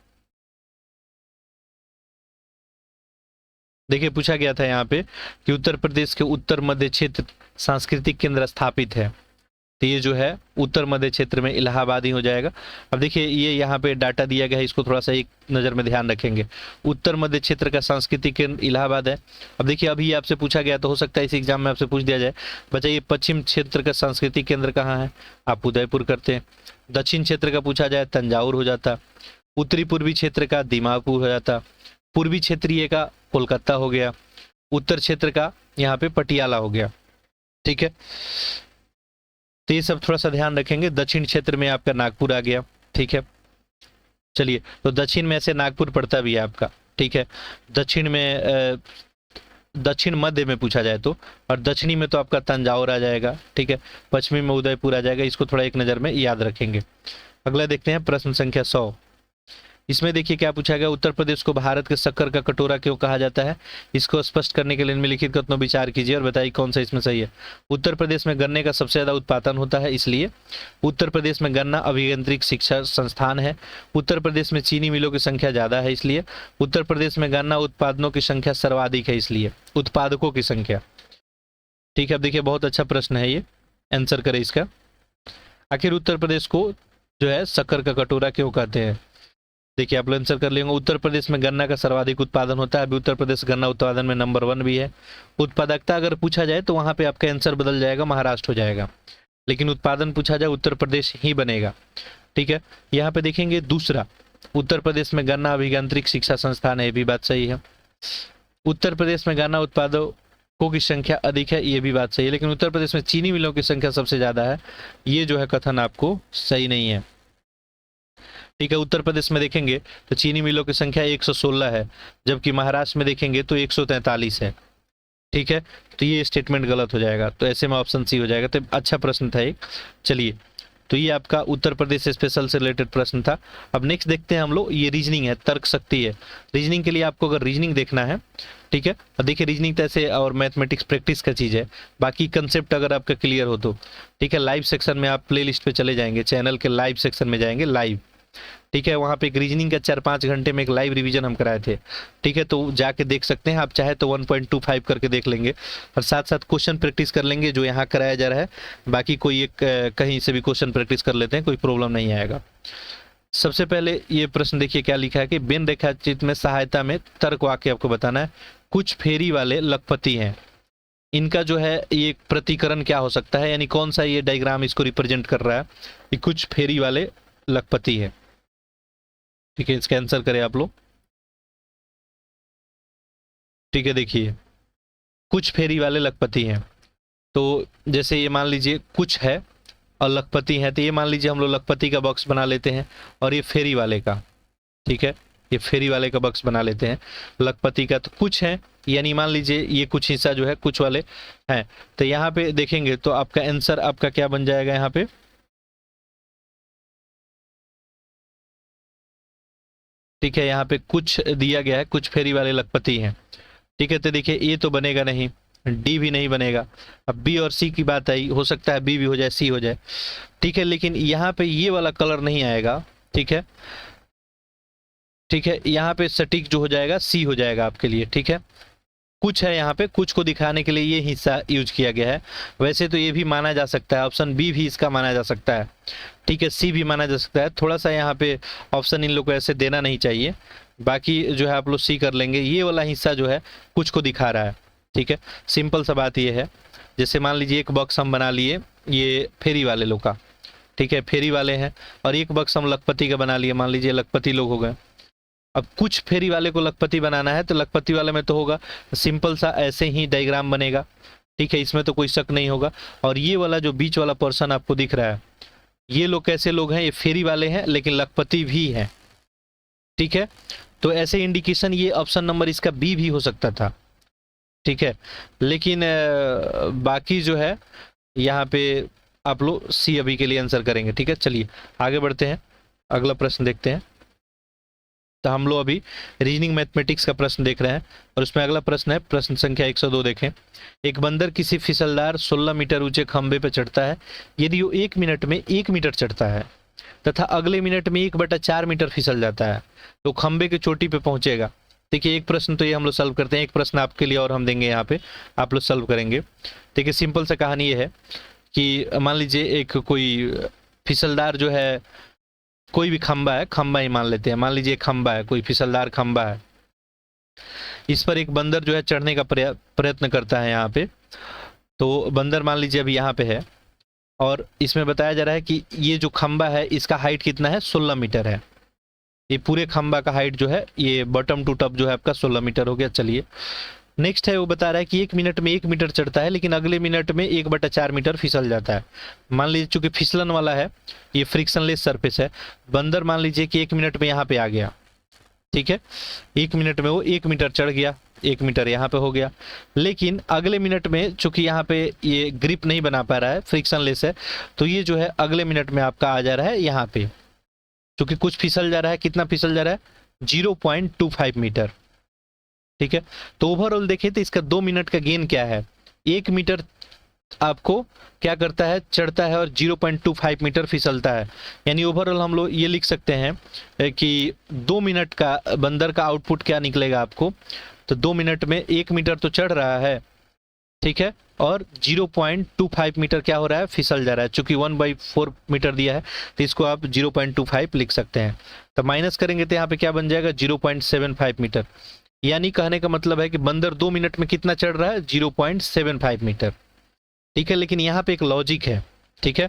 देखिए पूछा गया था यहाँ पे कि उत्तर प्रदेश के उत्तर मध्य क्षेत्र सांस्कृतिक केंद्र स्थापित है। तो ये जो है उत्तर मध्य क्षेत्र में इलाहाबाद ही हो जाएगा। अब देखिए ये यहाँ पे डाटा दिया गया है, इसको थोड़ा सा एक नज़र में ध्यान रखेंगे। उत्तर मध्य क्षेत्र का सांस्कृतिक केंद्र इलाहाबाद है। अब देखिए अभी आपसे पूछा गया तो हो सकता है इस एग्जाम में आपसे पूछ दिया जाए, बच्चा ये पश्चिम क्षेत्र का सांस्कृतिक केंद्र कहाँ है? आप उदयपुर करते हैं। दक्षिण क्षेत्र का पूछा जाए तंजावुर हो जाता। उत्तरी पूर्वी क्षेत्र का दीमापुर हो जाता। पूर्वी क्षेत्रीय का कोलकाता हो गया। उत्तर क्षेत्र का यहाँ पे पटियाला हो गया। ठीक है, तो ये सब थोड़ा सा ध्यान रखेंगे। दक्षिण क्षेत्र में आपका नागपुर आ गया। ठीक है, चलिए तो दक्षिण में से नागपुर पड़ता भी है आपका। ठीक है, दक्षिण में दक्षिण मध्य में पूछा जाए तो, और दक्षिणी में तो आपका तंजावुर आ जाएगा। ठीक है, पश्चिमी में उदयपुर आ जाएगा। इसको थोड़ा एक नज़र में याद रखेंगे। अगला देखते हैं प्रश्न संख्या 100। इसमें देखिए क्या पूछा गया, उत्तर प्रदेश को भारत के शक्कर का कटोरा क्यों कहा जाता है? इसको स्पष्ट करने के लिए निम्नलिखित कथनों विचार कीजिए और बताइए कौन सा इसमें सही है। उत्तर प्रदेश में गन्ने का सबसे ज्यादा उत्पादन होता है इसलिए। उत्तर प्रदेश में गन्ना अभियांत्रिक शिक्षा संस्थान है। उत्तर प्रदेश में चीनी मिलों की संख्या ज्यादा है इसलिए। उत्तर प्रदेश में गन्ना उत्पादनों की संख्या सर्वाधिक है इसलिए। उत्पादकों की संख्या। ठीक है, अब देखिए बहुत अच्छा प्रश्न है ये, आंसर करें इसका। आखिर उत्तर प्रदेश को जो है शक्कर का कटोरा क्यों कहते हैं? देखिए आप आंसर कर लेंगे। उत्तर प्रदेश में गन्ना का सर्वाधिक उत्पादन होता है। अभी उत्तर प्रदेश गन्ना उत्पादन में नंबर 1 भी है। उत्पादकता अगर पूछा जाए तो वहां पे आपका आंसर बदल जाएगा, महाराष्ट्र हो जाएगा, लेकिन उत्पादन पूछा जाए उत्तर प्रदेश ही बनेगा। ठीक है, यहाँ पे देखेंगे दूसरा, उत्तर प्रदेश में गन्ना अभियांत्रिक शिक्षा संस्थान है, ये भी बात सही है। उत्तर प्रदेश में गन्ना उत्पादकों की संख्या अधिक है, ये भी बात सही है, लेकिन उत्तर प्रदेश में चीनी मिलों की संख्या सबसे ज्यादा है, ये जो है कथन आपको सही नहीं है। ठीक है, उत्तर प्रदेश में देखेंगे तो चीनी मिलों की संख्या 116 है, जबकि महाराष्ट्र में देखेंगे तो 143 है। ठीक है, तो ये स्टेटमेंट गलत हो जाएगा, तो ऐसे में ऑप्शन सी हो जाएगा। तो अच्छा प्रश्न था एक। चलिए, तो ये आपका उत्तर प्रदेश स्पेशल से रिलेटेड प्रश्न था। अब नेक्स्ट देखते हैं हम लोग, ये रीजनिंग है, तर्क शक्ति है। रीजनिंग के लिए आपको अगर रीजनिंग देखना है, ठीक है, और देखिए रीजनिंग तो ऐसे और मैथमेटिक्स प्रैक्टिस का चीज़ है, बाकी कंसेप्ट अगर आपका क्लियर हो तो ठीक है। लाइव सेक्शन में आप प्ले लिस्ट पे चले जाएंगे, चैनल के लाइव सेक्शन में जाएंगे, लाइव। ठीक है, वहाँ पे एक रीजनिंग का 4-5 घंटे में एक लाइव रिवीजन हम कराए थे। ठीक है, तो जाके देख सकते हैं आप, चाहे तो 1.25 करके देख लेंगे और साथ साथ क्वेश्चन प्रैक्टिस कर लेंगे जो यहाँ कराया जा रहा है। बाकी कोई एक कहीं से भी क्वेश्चन प्रैक्टिस कर लेते हैं, कोई प्रॉब्लम नहीं आएगा। सबसे पहले ये प्रश्न देखिए क्या लिखा है कि बिन रेखाचित्र में सहायता में तर्क वाक्य आपको बताना है। कुछ फेरी वाले लखपति हैं, इनका जो है ये प्रतिकरण क्या हो सकता है, यानी कौन सा ये डायग्राम इसको रिप्रेजेंट कर रहा है कि कुछ फेरी वाले लखपति है। ठीक है, इसका आंसर करें आप लोग। ठीक है, देखिए कुछ फेरी वाले लखपति हैं, तो जैसे ये मान लीजिए कुछ है और लखपति है, तो ये मान लीजिए हम लोग लखपति का बॉक्स बना लेते हैं और ये फेरी वाले का। ठीक है, ये फेरी वाले का बॉक्स बना लेते हैं। लखपति का तो कुछ है, यानी मान लीजिए ये कुछ हिस्सा जो है कुछ वाले हैं, तो यहाँ पे देखेंगे तो आपका आंसर आपका क्या बन जाएगा यहाँ पे। ठीक है, यहाँ पे कुछ दिया गया है, कुछ फेरी वाले लखपति हैं। ठीक है, तो देखिए ए तो बनेगा नहीं, डी भी नहीं बनेगा। अब बी और सी की बात आई, हो सकता है बी भी हो जाए, सी हो जाए। ठीक है, लेकिन यहाँ पे ये वाला कलर नहीं आएगा। ठीक है, ठीक है, यहाँ पे सटीक जो हो जाएगा सी हो जाएगा आपके लिए। ठीक है, कुछ है यहाँ पे, कुछ को दिखाने के लिए ये हिस्सा यूज किया गया है। वैसे तो ये भी माना जा सकता है, ऑप्शन बी भी इसका माना जा सकता है। ठीक है, सी भी माना जा सकता है। थोड़ा सा यहाँ पे ऑप्शन इन लोग को ऐसे देना नहीं चाहिए, बाकी जो है आप लोग सी कर लेंगे। ये वाला हिस्सा जो है कुछ को दिखा रहा है। ठीक है, सिंपल सा बात ये है, जैसे मान लीजिए एक बॉक्स हम बना लिए ये फेरी वाले लोग का। ठीक है, फेरी वाले हैं, और एक बॉक्स हम लखपति का बना लिए, मान लीजिए लखपति लोग हो गए। अब कुछ फेरी वाले को लखपति बनाना है, तो लखपति वाले में तो होगा सिंपल सा ऐसे ही डायग्राम बनेगा। ठीक है, इसमें तो कोई शक नहीं होगा। और ये वाला जो बीच वाला पोर्शन आपको दिख रहा है, ये लोग कैसे लोग हैं, ये फेरी वाले हैं लेकिन लखपति भी हैं, ठीक है। तो ऐसे इंडिकेशन ये ऑप्शन नंबर इसका बी भी हो सकता था, ठीक है। लेकिन बाकी जो है यहाँ पे आप लोग सी अभी के लिए आंसर करेंगे, ठीक है। चलिए आगे बढ़ते हैं, अगला प्रश्न देखते हैं। तो हम लोग अभी रीजनिंग मैथमेटिक्स का प्रश्न देख रहे हैं और उसमें अगला प्रश्न है प्रश्न संख्या 102। देखें, एक बंदर किसी फिसलदार 16 मीटर ऊंचे खंबे पर चढ़ता है। यदि वो 1 मिनट में 1 मीटर चढ़ता है तथा अगले मिनट में 1/4 मीटर फिसल जाता है तो खंबे की चोटी पे पहुंचेगा। देखिए एक प्रश्न तो ये हम लोग सॉल्व करते हैं, एक प्रश्न आपके लिए और हम देंगे यहाँ पे, आप लोग सॉल्व करेंगे। देखिए सिंपल सा कहानी ये है कि मान लीजिए एक कोई फिसलदार जो है, कोई भी खंबा है, खंबा ही मान लेते हैं, मान लीजिए खंबा है, कोई फिसलदार खंबा है, इस पर एक बंदर जो है चढ़ने का प्रयत्न करता है यहाँ पे। तो बंदर मान लीजिए अभी यहाँ पे है और इसमें बताया जा रहा है कि ये जो खंबा है इसका हाइट कितना है, 16 मीटर है। ये पूरे खंबा का हाइट जो है, ये बॉटम टू टॉप जो है आपका 16 मीटर हो गया। चलिए नेक्स्ट है, वो बता रहा है कि 1 मिनट में 1 मीटर चढ़ता है लेकिन अगले मिनट में 1/4 मीटर फिसल जाता है। मान लीजिए चूंकि फिसलन वाला है, ये फ्रिक्शनलेस सरफेस है, बंदर मान लीजिए कि 1 मिनट में यहाँ पे आ गया, ठीक है। 1 मिनट में वो 1 मीटर चढ़ गया, 1 मीटर यहाँ पे हो गया। लेकिन अगले मिनट में चूंकि यहाँ पे ये ग्रिप नहीं बना पा रहा है, फ्रिक्शनलेस है, तो ये जो है अगले मिनट में आपका आ जा रहा है यहाँ पे, चूंकि कुछ फिसल जा रहा है। कितना फिसल जा रहा है, 0.25 मीटर, ठीक है। तो ओवरऑल देखिए तो इसका 2 मिनट का गेन क्या है, 1 मीटर आपको क्या करता है, चढ़ता है और 0.25 मीटर फिसलता है। यानी ओवरऑल हम लोग ये लिख सकते हैं कि 2 मिनट का बंदर का आउटपुट क्या निकलेगा आपको, तो 2 मिनट में 1 मीटर तो चढ़ रहा है, ठीक है, और 0.25 मीटर क्या हो रहा है, फिसल जा रहा है। चूंकि 1/4 मीटर दिया है तो इसको आप 0.25 लिख सकते हैं। तो माइनस करेंगे तो यहाँ पे क्या बन जाएगा, 0.75 मीटर। यानी कहने का मतलब है कि बंदर 2 मिनट में कितना चढ़ रहा है, 0.75 मीटर, ठीक है। लेकिन यहाँ पे एक लॉजिक है, ठीक है।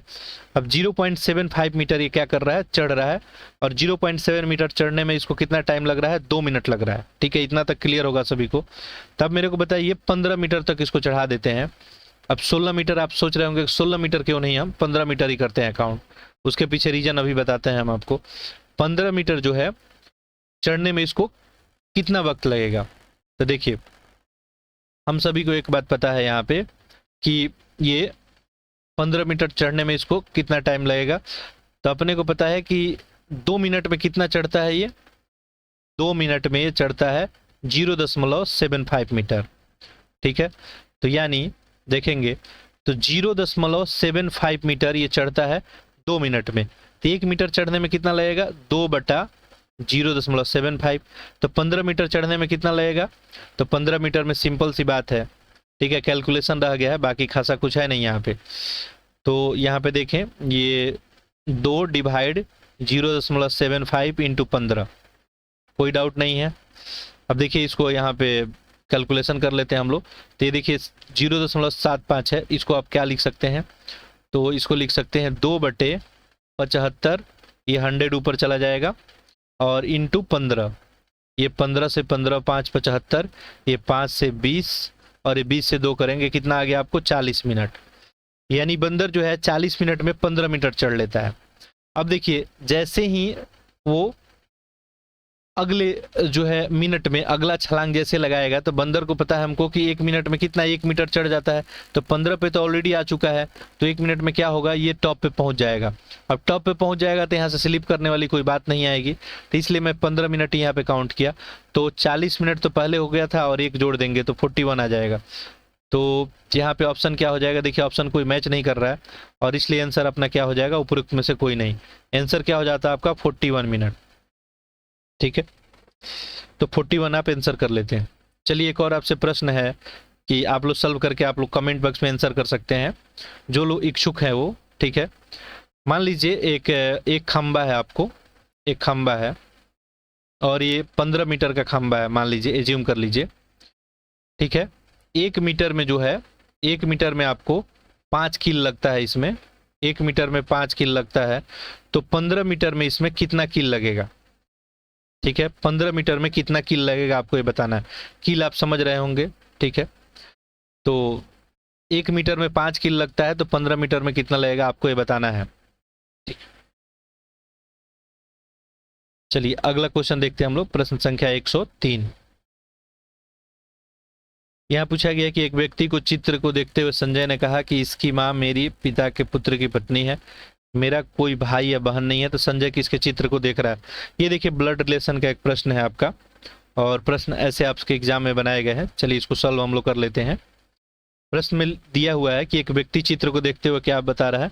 अब 0.75 मीटर ये क्या कर रहा है, चढ़ रहा है, और 0.7 मीटर चढ़ने में इसको कितना टाइम लग रहा है, 2 मिनट लग रहा है, ठीक है। इतना तक क्लियर होगा सभी को। तब मेरे को बताइए 15 मीटर तक इसको चढ़ा देते हैं। अब 16 मीटर आप सोच रहे होंगे 16 मीटर क्यों नहीं, हम 15 मीटर ही करते हैं काउंट। उसके पीछे रीजन अभी बताते हैं हम आपको। 15 मीटर जो है चढ़ने में इसको कितना वक्त लगेगा, तो देखिए हम सभी को एक बात पता है यहाँ पे कि ये 15 मीटर चढ़ने में इसको कितना टाइम लगेगा। तो अपने को पता है कि 2 मिनट में कितना चढ़ता है, ये 2 मिनट में ये चढ़ता है 0.75 मीटर, ठीक है। तो यानी देखेंगे तो 0.75 मीटर ये चढ़ता है 2 मिनट में। तो 1 मीटर चढ़ने में कितना लगेगा, 2/0.75। तो 15 मीटर चढ़ने में कितना लगेगा, तो 15 मीटर में सिंपल सी बात है, ठीक है, कैलकुलेशन रह गया है, बाकी खासा कुछ है नहीं यहाँ पे। तो यहाँ पे देखें ये 2 डिवाइड 0.75 इंटू 15, कोई डाउट नहीं है। अब देखिए इसको यहाँ पे कैलकुलेशन कर लेते हैं हम लोग। तो ये देखिए 0.75 है, इसको आप क्या लिख सकते हैं, तो इसको लिख सकते हैं 2/75, ये 100 ऊपर चला जाएगा, और इंटू 15, ये 15 से 15 5 75, ये 5 से 20, और ये 20 से 2 करेंगे, कितना आ गया आपको, 40 मिनट। यानी बंदर जो है 40 मिनट में 15 मीटर चढ़ लेता है। अब देखिए जैसे ही वो अगले जो है मिनट में अगला छलांग जैसे लगाएगा, तो बंदर को पता है हमको कि 1 मिनट में कितना 1 मीटर चढ़ जाता है, तो 15 पे तो ऑलरेडी आ चुका है, तो 1 मिनट में क्या होगा, ये टॉप पे पहुंच जाएगा। अब टॉप पे पहुंच जाएगा तो यहाँ से स्लिप करने वाली कोई बात नहीं आएगी, तो इसलिए मैं 15 मिनट यहाँ पे काउंट किया। तो 40 मिनट तो पहले हो गया था और 1 जोड़ देंगे तो 41 आ जाएगा। तो यहाँ पे ऑप्शन क्या हो जाएगा, देखिए ऑप्शन कोई मैच नहीं कर रहा है, और इसलिए आंसर अपना क्या हो जाएगा, उपरोक्त में से कोई नहीं। आंसर क्या हो जाता है आपका, 41 मिनट, ठीक है। तो 41 आप आंसर कर लेते हैं। चलिए एक और आपसे प्रश्न है कि आप लोग सॉल्व करके आप लोग कमेंट बॉक्स में आंसर कर सकते हैं, जो लोग इच्छुक हैं वो, ठीक है। मान लीजिए एक खंबा है, आपको एक खंबा है और ये 15 मीटर का खंबा है, मान लीजिए, एज्यूम कर लीजिए, ठीक है। 1 मीटर में जो है, 1 मीटर में आपको 5 कील लगता है, इसमें 1 मीटर में 5 कील लगता है, तो 15 मीटर में इसमें कितना कील लगेगा, ठीक है। 15 मीटर में कितना कील लगेगा आपको ये बताना है। कील आप समझ रहे होंगे, ठीक है। तो 1 मीटर में 5 कील लगता है, तो 15 मीटर में कितना लगेगा आपको ये बताना है। ठीक, चलिए अगला क्वेश्चन देखते हैं हम लोग, प्रश्न संख्या 103। यहाँ पूछा गया कि एक व्यक्ति को चित्र को देखते हुए संजय ने कहा कि इसकी माँ मेरी पिता के पुत्र की पत्नी है, मेरा कोई भाई या बहन नहीं है। तो संजय किसके चित्र को देख रहा है? ये देखिए ब्लड रिलेशन का एक प्रश्न है आपका, और प्रश्न ऐसे आपके एग्जाम में बनाए गए हैं। चलिए इसको सॉल्व हम लोग कर लेते हैं। प्रश्न में दिया हुआ है कि एक व्यक्ति चित्र को देखते हुए क्या बता रहा है?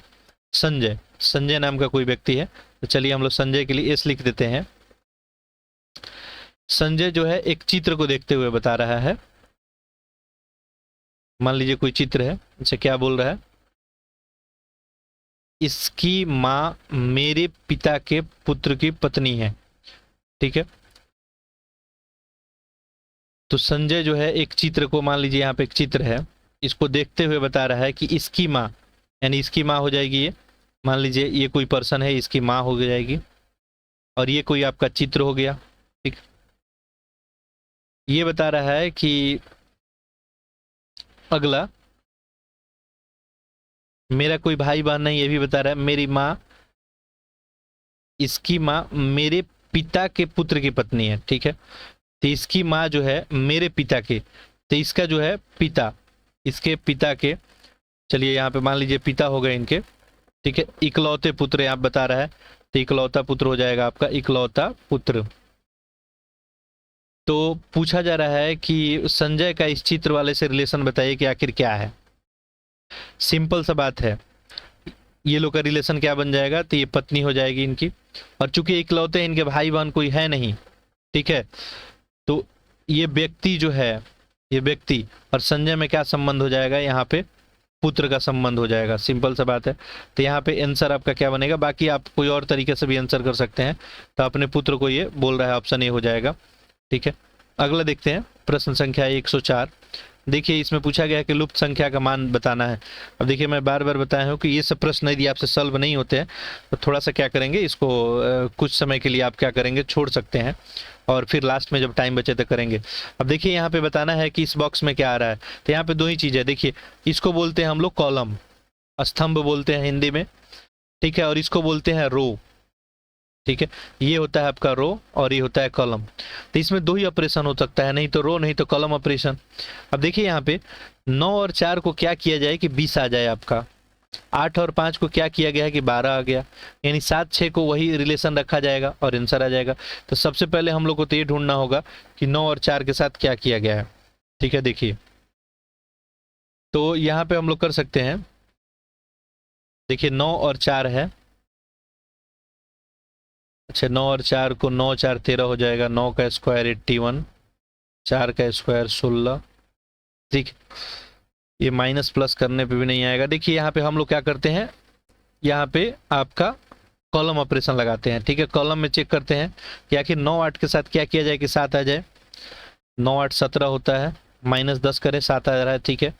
संजय, संजय नाम का कोई व्यक्ति है। तो चलिए हम लोग संजय के लिए एस लिख देते हैं। संजय जो है एक चित्र को देखते हुए बता रहा है। मान लीजिए कोई चित्र है, इसे क्या बोल रहा है? इसकी माँ मेरे पिता के पुत्र की पत्नी है। ठीक है, तो संजय जो है एक चित्र को, मान लीजिए यहाँ पे एक चित्र है, इसको देखते हुए बता रहा है कि इसकी माँ, यानी इसकी माँ हो जाएगी ये, मान लीजिए ये कोई पर्सन है, इसकी माँ हो जाएगी, और ये कोई आपका चित्र हो गया। ठीक, ये बता रहा है कि अगला, मेरा कोई भाई बहन नहीं, ये भी बता रहा है। मेरी माँ, इसकी माँ मेरे पिता के पुत्र की पत्नी है। ठीक है, तो इसकी माँ जो है मेरे पिता के, तो इसका जो है पिता, इसके पिता के, चलिए यहाँ पे मान लीजिए पिता हो गए इनके। ठीक है, इकलौते पुत्र आप बता रहा है, तो इकलौता पुत्र हो जाएगा आपका इकलौता पुत्र। तो पूछा जा रहा है कि संजय का इस चित्र वाले से रिलेशन बताइए कि आखिर क्या है। सिंपल सा बात है, ये लोग का रिलेशन क्या बन जाएगा? तो ये पत्नी हो जाएगी इनकी, और चूंकि इकलौते इनके भाई बहन कोई है नहीं, ठीक है, तो ये व्यक्ति जो है, ये व्यक्ति और संजय में क्या संबंध हो जाएगा? यहाँ पे पुत्र का संबंध हो जाएगा। सिंपल सा बात है। तो यहाँ पे आंसर आपका क्या बनेगा? बाकी आप कोई और तरीके से भी आंसर कर सकते हैं। तो अपने पुत्र को ये बोल रहा है, ऑप्शन ए हो जाएगा। ठीक है, अगला देखते हैं, प्रश्न संख्या 104। देखिए इसमें पूछा गया है कि लुप्त संख्या का मान बताना है। अब देखिए मैं बार बार बताया हूँ कि ये सब प्रश्न यदि आपसे सॉल्व नहीं होते हैं तो थोड़ा सा क्या करेंगे, इसको कुछ समय के लिए आप क्या करेंगे, छोड़ सकते हैं, और फिर लास्ट में जब टाइम बचे तो करेंगे। अब देखिए यहाँ पे बताना है कि इस बॉक्स में क्या आ रहा है। तो यहाँ पे दो ही चीज़ है। देखिए इसको बोलते हैं हम लोग कॉलम, स्तंभ बोलते हैं हिंदी में। ठीक है, और इसको बोलते हैं रो। ठीक है, ये होता है आपका रो और ये होता है कॉलम। तो इसमें दो ही ऑपरेशन हो सकता है, नहीं तो रो नहीं तो कॉलम ऑपरेशन। अब देखिए यहाँ पे 9 और 4 को क्या किया जाए कि 20 आ जाए आपका, 8 और 5 को क्या किया गया है कि 12 आ गया, यानी 7 6 को वही रिलेशन रखा जाएगा और आंसर आ जाएगा। तो सबसे पहले हम लोग को तो ये ढूंढना होगा कि 9 और 4 के साथ क्या किया गया है। ठीक है, देखिए तो यहाँ पे हम लोग कर सकते हैं। देखिए 9 और 4 है, अच्छा 9 और 4 को 9 4 13 हो जाएगा, 9 का स्क्वायर 81, 4 का स्क्वायर 16। ठीक, ये माइनस प्लस करने पे भी नहीं आएगा। देखिए यहाँ पे हम लोग क्या करते हैं, यहाँ पे आपका कॉलम ऑपरेशन लगाते हैं। ठीक है, कॉलम में चेक करते हैं कि आखिर 9 8 के साथ क्या किया जाए कि 7 आ जाए। 9 8 17 होता है, माइनस 10 करें 7 आ रहा है। ठीक है,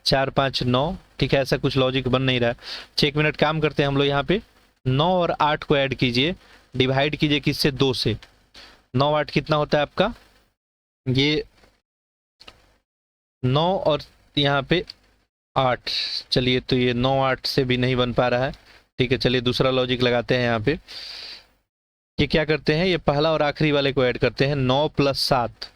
4 5 9। ठीक है, ऐसा कुछ लॉजिक बन नहीं रहा है। 6 मिनट काम करते हैं हम लोग। यहाँ पे 9 और 8 को ऐड कीजिए, डिवाइड कीजिए किससे, 2 से। 9 8 कितना होता है आपका, ये 9 और यहाँ पे 8। चलिए तो ये 9 8 से भी नहीं बन पा रहा है। ठीक है, चलिए दूसरा लॉजिक लगाते हैं। यहाँ पे ये क्या करते हैं, ये पहला और आखिरी वाले को ऐड करते हैं, 9 + 7।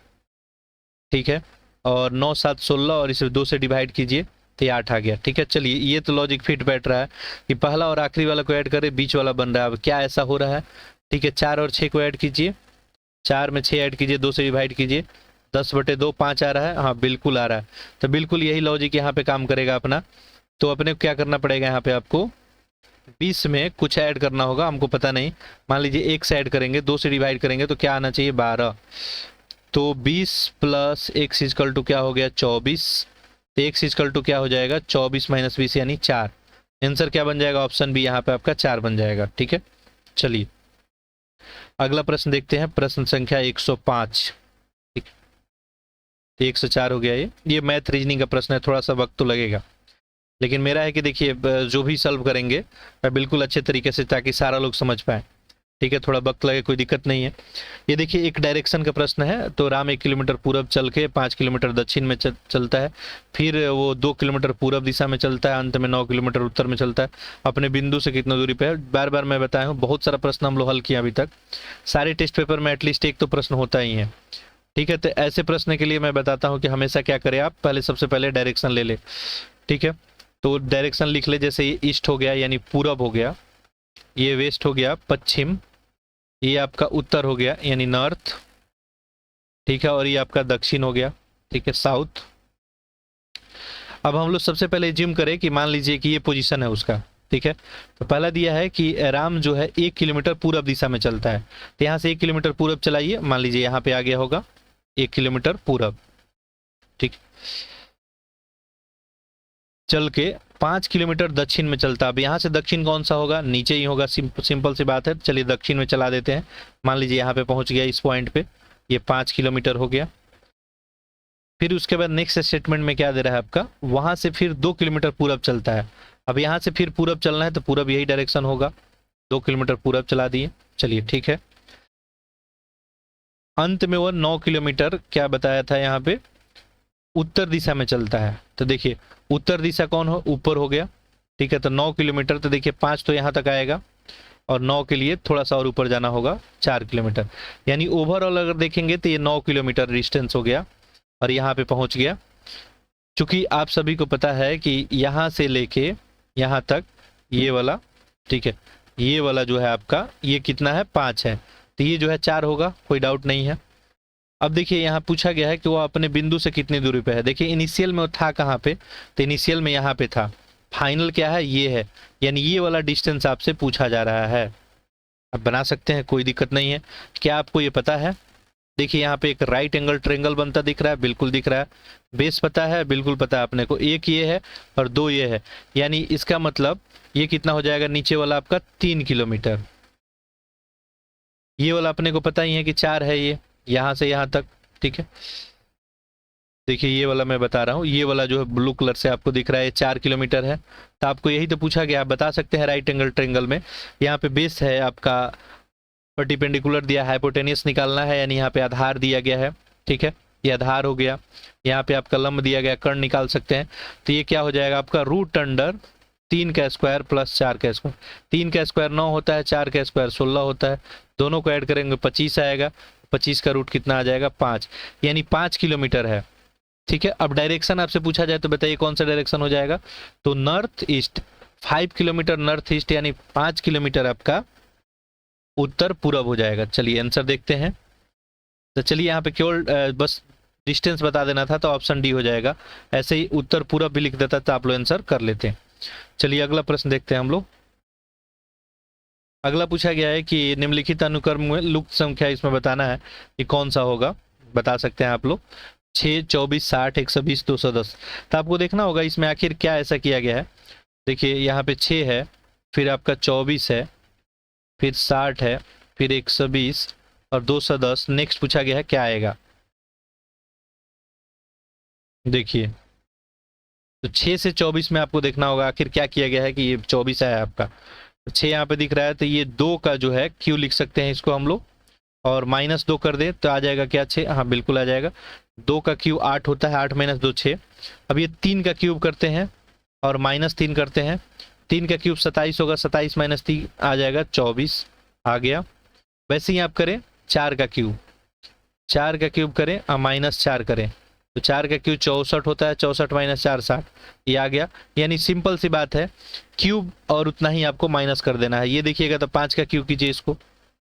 ठीक है, और 9 7 16, और इसे 2 से डिवाइड कीजिए तो ये 8 आ गया। ठीक है, चलिए ये तो लॉजिक फिट बैठ रहा है कि पहला और आखिरी वाला को ऐड करें, बीच वाला बन रहा है। अब क्या ऐसा हो रहा है? ठीक है, 4 और 6 को ऐड कीजिए, 4 में 6 ऐड कीजिए, 2 से डिवाइड कीजिए, 10/2 5 आ रहा है। हाँ बिल्कुल आ रहा है। तो बिल्कुल यही लॉजिक यहाँ पे काम करेगा अपना। तो अपने को क्या करना पड़ेगा, यहाँ पे आपको 20 में कुछ ऐड करना होगा, हमको पता नहीं। मान लीजिए 1 से ऐड करेंगे, 2 से डिवाइड करेंगे तो क्या आना चाहिए, 12। तो 20 + x = क्या हो गया, 24। तो x = क्या हो जाएगा, 24 - 20 यानी 4। आंसर क्या बन जाएगा, ऑप्शन बी यहाँ पे आपका 4 बन जाएगा। ठीक है, चलिए अगला प्रश्न देखते हैं, प्रश्न संख्या 105। ठीक, 104 हो गया। ये मैथ रीजनिंग का प्रश्न है, थोड़ा सा वक्त तो लगेगा, लेकिन मेरा है कि देखिए जो भी सॉल्व करेंगे मैं बिल्कुल अच्छे तरीके से, ताकि सारा लोग समझ पाए। ठीक है, थोड़ा वक्त लगे कोई दिक्कत नहीं है। ये देखिए एक डायरेक्शन का प्रश्न है, तो राम 1 किलोमीटर पूरब चल के 5 किलोमीटर दक्षिण में चलता है, फिर वो 2 किलोमीटर पूरब दिशा में चलता है, अंत में 9 किलोमीटर उत्तर में चलता है, अपने बिंदु से कितना दूरी पे है। बार बार मैं बताया हूँ, बहुत सारा प्रश्न हम लोग हल किया अभी तक, सारे टेस्ट पेपर में एटलीस्ट एक तो प्रश्न होता ही है। ठीक है, तो ऐसे प्रश्न के लिए मैं बताता हूँ कि हमेशा क्या करें आप, पहले सबसे पहले डायरेक्शन ले ले। ठीक है, तो डायरेक्शन लिख ले, जैसे ये ईस्ट हो गया यानी पूरब हो गया, ये वेस्ट हो गया पश्चिम, ये आपका उत्तर हो गया यानी नॉर्थ। ठीक है, और ये आपका दक्षिण हो गया। ठीक है, साउथ। अब हम लोग सबसे पहले जिम करें कि मान लीजिए कि ये पोजीशन है उसका। ठीक है, तो पहला दिया है कि राम जो है 1 किलोमीटर पूरब दिशा में चलता है, तो यहाँ से 1 किलोमीटर पूरब चलाइए, मान लीजिए यहाँ पे आ गया होगा 1 किलोमीटर पूरब। ठीक, चल के 5 किलोमीटर दक्षिण में चलता है। अब यहाँ से दक्षिण कौन सा होगा, नीचे ही होगा, सिंपल सी बात है। चलिए दक्षिण में चला देते हैं, मान लीजिए यहाँ पे पहुंच गया इस पॉइंट पे, ये 5 किलोमीटर हो गया। फिर उसके बाद नेक्स्ट स्टेटमेंट में क्या दे रहा है आपका, वहां से फिर 2 किलोमीटर पूरब चलता है। अब यहाँ से फिर पूरब चलना है, तो पूरब यही डायरेक्शन होगा, 2 किलोमीटर पूरब चला दिए। चलिए ठीक है, अंत में वो 9 किलोमीटर क्या बताया था यहाँ पे, उत्तर दिशा में चलता है। तो देखिए उत्तर दिशा कौन हो, ऊपर हो गया। ठीक है, तो 9 किलोमीटर, तो देखिए 5 तो यहाँ तक आएगा, और 9 के लिए थोड़ा सा और ऊपर जाना होगा 4 किलोमीटर, यानी ओवरऑल अगर देखेंगे तो ये 9 किलोमीटर डिस्टेंस हो गया, और यहाँ पे पहुंच गया। चूंकि आप सभी को पता है कि यहाँ से लेके यहाँ तक ये वाला, ठीक है, ये वाला जो है आपका, ये कितना है, 5 है, तो ये जो है 4 होगा, कोई डाउट नहीं है। अब देखिए यहाँ पूछा गया है कि वो अपने बिंदु से कितनी दूरी पे है। देखिए इनिशियल में वो था कहाँ पे, तो इनिशियल में यहाँ पे था, फाइनल क्या है, ये है, यानी ये वाला डिस्टेंस आपसे पूछा जा रहा है। अब बना सकते हैं, कोई दिक्कत नहीं है। क्या आपको ये पता है, देखिए यहाँ पे एक राइट एंगल ट्रेंगल बनता दिख रहा है, बिल्कुल दिख रहा है। बेस पता है, बिल्कुल पता है अपने को, एक ये है और 2 ये है, यानी इसका मतलब ये कितना हो जाएगा, नीचे वाला आपका 3 किलोमीटर। ये वाला अपने को पता ही है कि 4 है, ये यहाँ से यहाँ तक। ठीक है, देखिए ये वाला मैं बता रहा हूँ, ये वाला जो है ब्लू कलर से आपको दिख रहा है 4 किलोमीटर है। तो आपको यही तो पूछा गया, आप बता सकते हैं राइट एंगल ट्रेंगल में यहाँ पे बेस है आपका, परपेंडिकुलर दिया, हाइपोटेनियस निकालना है, यानी यहाँ पे आधार दिया गया है। ठीक है, ये आधार हो गया, यहाँ पे आपका लंब दिया गया, कर्ण निकाल सकते हैं। तो ये क्या हो जाएगा आपका, रूट अंडर 3 का स्क्वायर प्लस 4 का स्क्वायर। 3 का स्क्वायर 9 होता है, 4 का स्क्वायर 16 होता है, दोनों को ऐड करेंगे 25 आएगा, 25 का रूट कितना आ जाएगा, 5, यानी 5 किलोमीटर है। ठीक है, अब डायरेक्शन आपसे पूछा जाए तो बताइए कौन सा डायरेक्शन हो जाएगा, तो north east, 5 kilometre north east, यानी 5 किलोमीटर आपका उत्तर पूरब हो जाएगा। चलिए आंसर देखते हैं। तो चलिए यहाँ पे केवल बस डिस्टेंस बता देना था, तो ऑप्शन डी हो जाएगा। ऐसे ही उत्तर पूरब भी लिख देता तो आप लोग आंसर कर लेते हैं। चलिए अगला प्रश्न देखते हैं हम लोग। अगला पूछा गया है कि निम्नलिखित अनुक्रम में लुप्त संख्या इसमें बताना है कि कौन सा होगा, बता सकते हैं आप लोग। 6, 24, 60, 120, 210। तो आपको देखना होगा इसमें आखिर क्या ऐसा किया गया है। देखिए यहाँ पे 6 है, फिर आपका 24 है, फिर 60 है, फिर 120 और 210। नेक्स्ट पूछा गया है क्या आएगा। देखिए तो 6 से 24 में आपको देखना होगा आखिर क्या किया गया है कि ये 24 आया आपका। 6 यहाँ पे दिख रहा है, तो ये 2 का जो है क्यू लिख सकते हैं इसको हम लोग, और -2 कर दे तो आ जाएगा क्या, 6। हाँ बिल्कुल आ जाएगा। 2 का क्यूब 8 होता है, 8 - 2 6। अब ये 3 का क्यूब करते हैं और -3 करते हैं, 3 का क्यूब 27 होगा, 27 - 3 आ जाएगा 24 आ गया। वैसे ही आप करें 4 का क्यूब, 4 का क्यूब करें और -4 करें, तो 4 का क्यूब 64 होता है, 64 - 4 60, ये आ गया। यानी सिंपल सी बात है, क्यूब और उतना ही आपको माइनस कर देना है। ये देखिएगा तो 5 का क्यूब कीजिए इसको,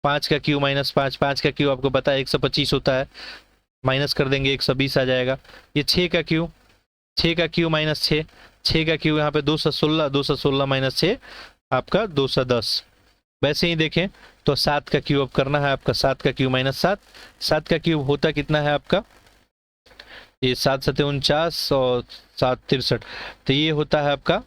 5 का क्यूब -5, 5 का क्यूब आपको पता है 125 होता है, माइनस कर देंगे 120 आ जाएगा। ये 6 का क्यूब, 6 का क्यूब -6, 6 का क्यूब यहाँ पे 216, 216 - 6 आपका 210। वैसे ही देखें तो 7 का क्यूब करना है आपका, 7 का क्यूब -7, 7 का क्यूब होता कितना है आपका, ये 7 7 49 और 7 63, तो ये होता है आपका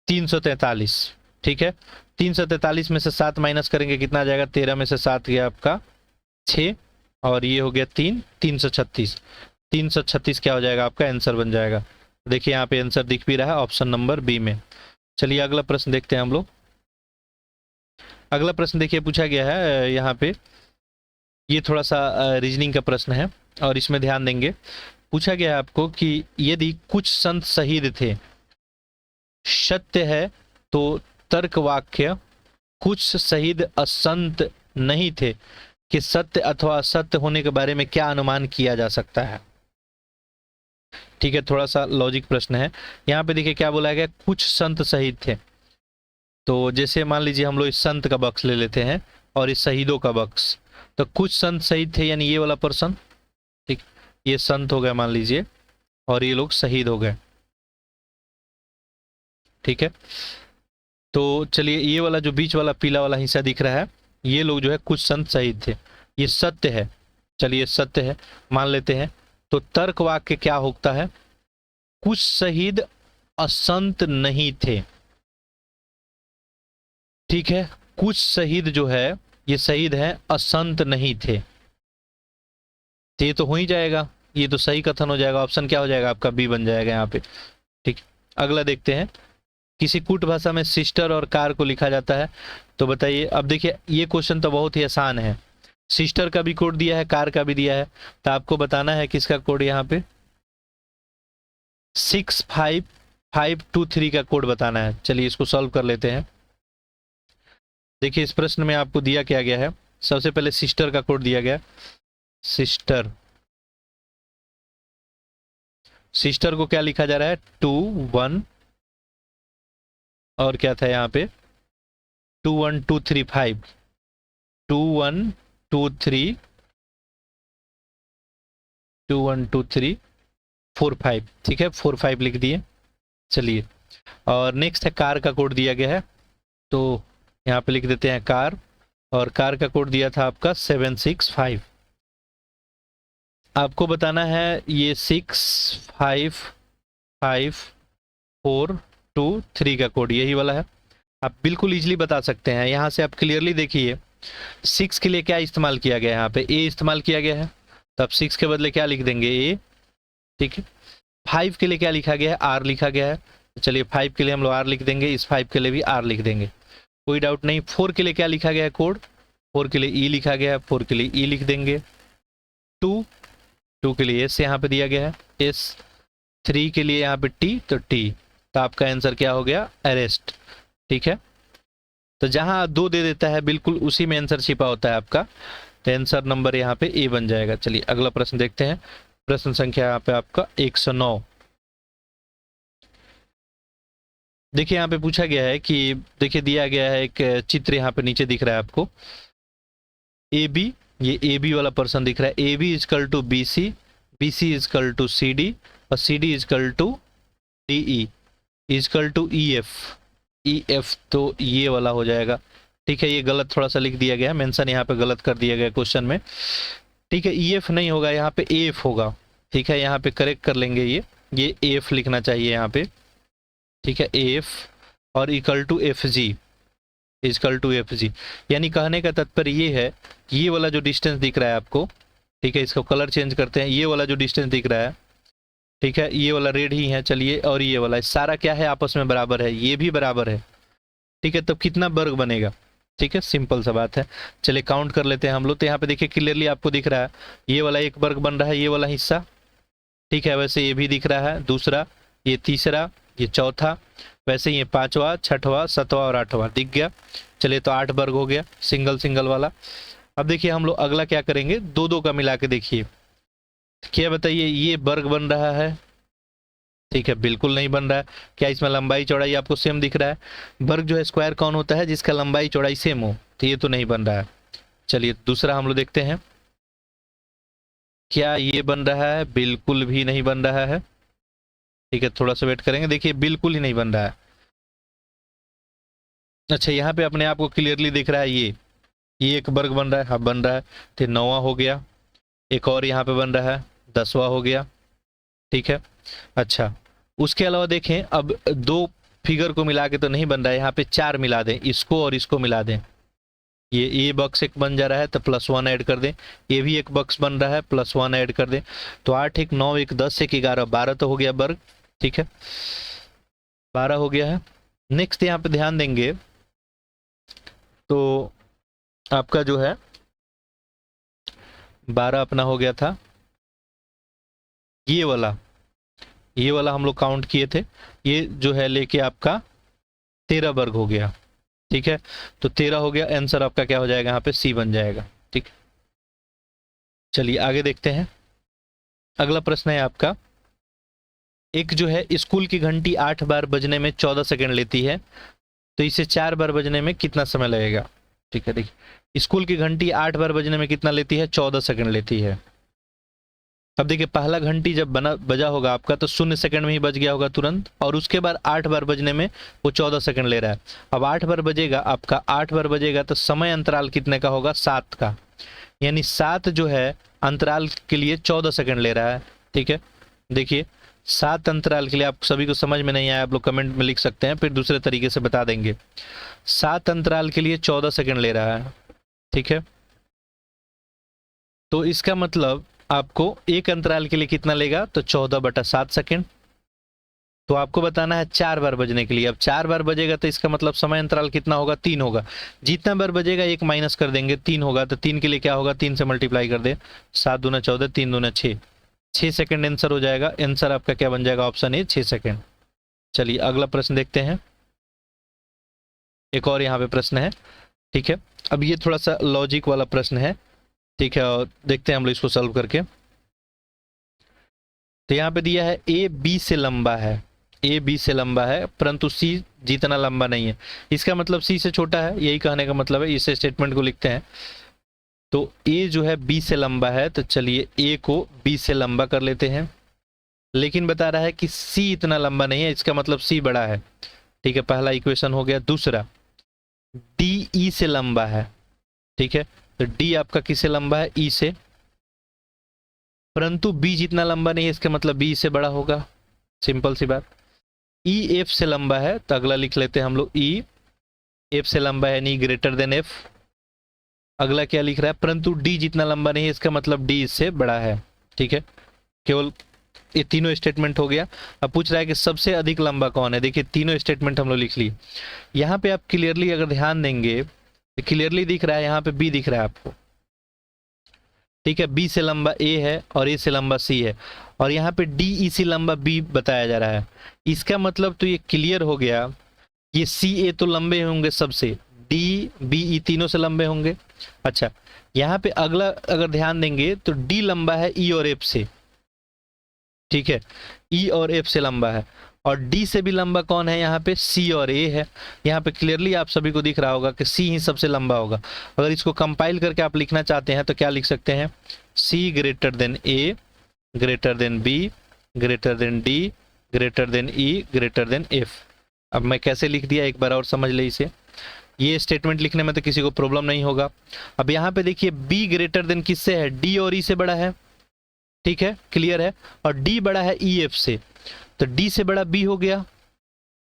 343। ठीक है, 343 में से 7 माइनस करेंगे कितना आ जाएगा, 13 में से 7 गया आपका 6, और ये हो गया 3, 336। 336 क्या हो जाएगा आपका आंसर बन जाएगा। देखिए यहाँ पे आंसर दिख भी रहा है ऑप्शन नंबर बी में। चलिए अगला प्रश्न देखते हैं हम लोग। अगला प्रश्न देखिए पूछा गया है यहाँ पे, ये थोड़ा सा रीजनिंग का प्रश्न है और इसमें ध्यान देंगे। पूछा गया है आपको कि यदि कुछ संत शहीद थे, सत्य है तो तर्क वाक्य कुछ शहीद असंत नहीं थे कि सत्य अथवा असत्य होने के बारे में क्या अनुमान किया जा सकता है। ठीक है, थोड़ा सा लॉजिक प्रश्न है। यहाँ पे देखिए क्या बोला गया, कुछ संत शहीद थे। तो जैसे मान लीजिए हम लोग इस संत का बक्स ले लेते हैं और इस शहीदों का बक्स, तो कुछ संत शहीद थे यानी ये वाला पर्सन, ठीक, ये संत हो गया मान लीजिए और ये लोग शहीद हो गए। ठीक है, तो चलिए ये वाला जो बीच वाला पीला वाला हिस्सा दिख रहा है, ये लोग जो है कुछ संत शहीद थे, ये सत्य है। चलिए सत्य है मान लेते हैं। तो तर्क वाक्य क्या होता है, कुछ शहीद असंत नहीं थे। ठीक है, कुछ शहीद जो है ये शहीद है, असंत नहीं थे। तो ये तो हो ही जाएगा, ये तो सही कथन हो जाएगा। ऑप्शन क्या हो जाएगा आपका, बी बन जाएगा यहाँ पे। ठीक, अगला देखते हैं। किसी कूट भाषा में सिस्टर और कार को लिखा जाता है, तो बताइए। अब देखिए ये क्वेश्चन तो बहुत ही आसान है, सिस्टर का भी कोड दिया है, कार का भी दिया है, तो आपको बताना है किसका कोड यहाँ पे 65523 का कोड बताना है। चलिए इसको सॉल्व कर लेते हैं। देखिए इस प्रश्न में आपको दिया क्या गया है, सबसे पहले सिस्टर का कोड दिया गया। सिस्टर, सिस्टर को क्या लिखा जा रहा है 21 और क्या था यहाँ पे 21235 2123 212345। ठीक है, 45 लिख दिए। चलिए और नेक्स्ट है कार का कोड दिया गया है, तो यहाँ पे लिख देते हैं कार, और कार का कोड दिया था आपका 765। आपको बताना है ये 65543 का कोड यही वाला है। आप बिल्कुल इजीली बता सकते हैं, यहाँ से आप क्लियरली देखिए 6 के लिए क्या इस्तेमाल किया गया है, यहाँ पे ए इस्तेमाल किया गया है, तो आप 6 के बदले क्या लिख देंगे ए। ठीक है, 5 के लिए क्या लिखा गया है, आर लिखा गया है, तो चलिए 5 के लिए हम लोग आर लिख देंगे, इस 5 के लिए भी आर लिख देंगे, कोई डाउट नहीं। 4 के लिए क्या लिखा गया है कोड, 4 के लिए ई लिखा गया है, 4 के लिए ई लिख देंगे। 2 के लिए एस यहाँ पे दिया गया है, एस। 3 के लिए यहाँ पे टी, तो टी, तो आपका आंसर क्या हो गया अरेस्ट। ठीक है, तो जहां 2 दे देता है बिल्कुल उसी में आंसर छिपा होता है आपका, तो आंसर नंबर यहाँ पे ए बन जाएगा। चलिए अगला प्रश्न देखते हैं। प्रश्न संख्या यहाँ पे आपका 109। देखिए यहाँ पे पूछा गया है कि देखिए दिया गया है एक चित्र यहाँ पे नीचे दिख रहा है आपको, ए बी, ये ए बी वाला पर्सन दिख रहा है, A B equal to B C, B C equal to C D, और C D equal to D E, equal to E F. E F तो ये वाला हो जाएगा। ठीक है, ये गलत थोड़ा सा लिख दिया गया, मेंशन यहाँ पे गलत कर दिया गया क्वेश्चन में। ठीक है, ई एफ नहीं होगा, यहाँ पे ए एफ होगा। ठीक है, यहाँ पे करेक्ट कर लेंगे, ये ए एफ लिखना चाहिए यहाँ पे। ठीक है, ए एफ और equal to F G, equal to F G, यानी कहने का तात्पर्य ये है कि ये वाला जो डिस्टेंस दिख रहा है आपको, ठीक है, इसको कलर चेंज करते हैं, ये वाला जो डिस्टेंस दिख रहा है, ठीक है, ये वाला रेड ही है, चलिए, और ये वाला सारा क्या है आपस में बराबर है, ये भी बराबर है। ठीक है, तब कितना वर्ग बनेगा। ठीक है, सिंपल सा बात है। चलिए काउंट कर लेते हैं हम लोग, तो यहाँ पे देखिए क्लियरली आपको दिख रहा है ये वाला एक वर्ग बन रहा है, ये वाला हिस्सा। ठीक है, वैसे ये भी दिख रहा है दूसरा, ये तीसरा, ये चौथा, वैसे ये 5वां, 6वां, 7वां और 8वां दिख गया। चलिए तो 8 वर्ग हो गया सिंगल सिंगल वाला। अब देखिए हम लोग अगला क्या करेंगे, 2 का मिला के देखिए, क्या बताइए ये वर्ग बन रहा है। ठीक है, बिल्कुल नहीं बन रहा है। क्या इसमें लंबाई चौड़ाई आपको सेम दिख रहा है। वर्ग जो है स्क्वायर कौन होता है, जिसका लंबाई चौड़ाई सेम हो, तो ये तो नहीं बन रहा है। चलिए दूसरा हम लोग देखते हैं, क्या ये बन रहा है, बिल्कुल भी नहीं बन रहा है। ठीक है, थोड़ा सा वेट करेंगे, देखिए बिल्कुल ही नहीं बन रहा है। अच्छा, यहाँ पे अपने आप को क्लियरली दिख रहा है ये एक वर्ग बन रहा है, हाँ बन रहा है, तो 9वां हो गया। एक और यहाँ पे बन रहा है, 10वां हो गया। ठीक है, अच्छा उसके अलावा देखें, अब 2 फिगर को मिला के तो नहीं बन रहा है, यहाँ पे 4 मिला दें, इसको और इसको मिला दें, ये बक्स एक बन जा रहा है, तो +1 ऐड कर दें, ये भी एक बक्स बन रहा है, +1 ऐड कर दें, तो 8 1 9 1 10 1 11 12 तो हो गया वर्ग। ठीक है, 12 हो गया है। नेक्स्ट यहाँ पे ध्यान देंगे, तो आपका जो है 12 अपना हो गया था, ये वाला हम लोग काउंट किए थे, ये जो है लेके आपका 13 वर्ग हो गया। ठीक है, तो 13 हो गया, आंसर आपका क्या हो जाएगा यहाँ पे, सी बन जाएगा। ठीक, चलिए आगे देखते हैं। अगला प्रश्न है आपका, एक जो है स्कूल की घंटी 8 बार बजने में 14 सेकंड लेती है, तो इसे 4 बार बजने में कितना समय लगेगा। ठीक है, देखिए स्कूल की घंटी 8 बार बजने में कितना लेती है, 14 सेकंड लेती है। अब देखिए पहला घंटी जब बजा होगा आपका तो 0 सेकंड में ही बज गया होगा तुरंत, और उसके बाद 8 बार बजने में वो 14 सेकंड ले रहा है। अब 8 बार बजेगा आपका, 8 बार बजेगा तो समय अंतराल कितने का होगा, 7 का, यानी 7 जो है अंतराल के लिए 14 सेकंड ले रहा है। ठीक है, देखिए 7 अंतराल के लिए, आप सभी को समझ में नहीं आया आप लोग कमेंट में लिख सकते हैं, फिर दूसरे तरीके से बता देंगे। 7 अंतराल के लिए 14 सेकंड ले रहा है। ठीक है, तो इसका मतलब आपको एक अंतराल के लिए कितना लेगा, तो 14/7 सेकंड। तो आपको बताना है 4 बार बजने के लिए। अब 4 बार बजेगा तो इसका मतलब समय अंतराल कितना होगा, 3 होगा। जितना बार बजेगा एक माइनस कर देंगे, 3 होगा, तो 3 के लिए क्या होगा, 3 से मल्टीप्लाई कर दे, 7 दूना 14, 3 दूना 6, 6 सेकंड आंसर हो जाएगा। आंसर आपका क्या बन जाएगा, ऑप्शन ए 6 सेकंड। चलिए अगला प्रश्न देखते हैं, एक और यहाँ पे प्रश्न है। ठीक है, अब ये थोड़ा सा लॉजिक वाला प्रश्न है। ठीक है, और देखते हैं हम लोग इसको सॉल्व करके। तो यहाँ पे दिया है ए बी से लंबा है, ए बी से लंबा है परंतु सी जितना लंबा नहीं है। इसका मतलब सी से छोटा है, यही कहने का मतलब है। इस स्टेटमेंट को लिखते हैं, तो ए जो है बी से लंबा है, तो चलिए ए को बी से लंबा कर लेते हैं। लेकिन बता रहा है कि सी इतना लंबा नहीं है, इसका मतलब सी बड़ा है। ठीक है, पहला इक्वेशन हो गया। दूसरा, डी ई से लंबा है। ठीक है, तो डी आपका किससे लंबा है, ई से, परंतु बी जितना लंबा नहीं है, इसका मतलब बी से बड़ा होगा। सिंपल सी बात। ई एफ से लंबा है, तो अगला लिख लेते हैं हम लोग, ई एफ से लंबा है यानी ग्रेटर देन एफ। अगला क्या लिख रहा है, परंतु डी जितना लंबा नहीं है, इसका मतलब डी इससे बड़ा है। ठीक है, केवल ये तीनों स्टेटमेंट हो गया। अब पूछ रहा है कि सबसे अधिक लंबा कौन है। देखिए तीनों स्टेटमेंट हम लोग लिख लिए। यहाँ पे आप क्लियरली अगर ध्यान देंगे तो क्लियरली दिख रहा है, यहाँ पे बी दिख रहा है आपको। ठीक है, बी से लंबा ए है और ए से लंबा सी है, और यहाँ पे डी ई से लंबा बी बताया जा रहा है। इसका मतलब तो ये क्लियर हो गया, ये सी ए तो लंबे होंगे सबसे, डी बी ई तीनों से लंबे होंगे। अच्छा, यहाँ पे अगला अगर ध्यान देंगे तो डी लंबा है ई और एफ से। ठीक है, ई और एफ से लंबा है, और डी से भी लंबा कौन है, यहाँ पे सी और ए है। यहाँ पे क्लियरली आप सभी को दिख रहा होगा कि सी ही सबसे लंबा होगा। अगर इसको कंपाइल करके आप लिखना चाहते हैं तो क्या लिख सकते हैं, C greater than A greater than B greater than D greater than E greater than F. अब मैं कैसे लिख दिया एक बार और समझ ले इसे। ये स्टेटमेंट लिखने में तो किसी को प्रॉब्लम नहीं होगा। अब यहाँ पे देखिए बी ग्रेटर देन किससे है, डी और ई से बड़ा है। ठीक है, क्लियर है, और डी बड़ा है ई एफ से, तो डी से बड़ा बी हो गया।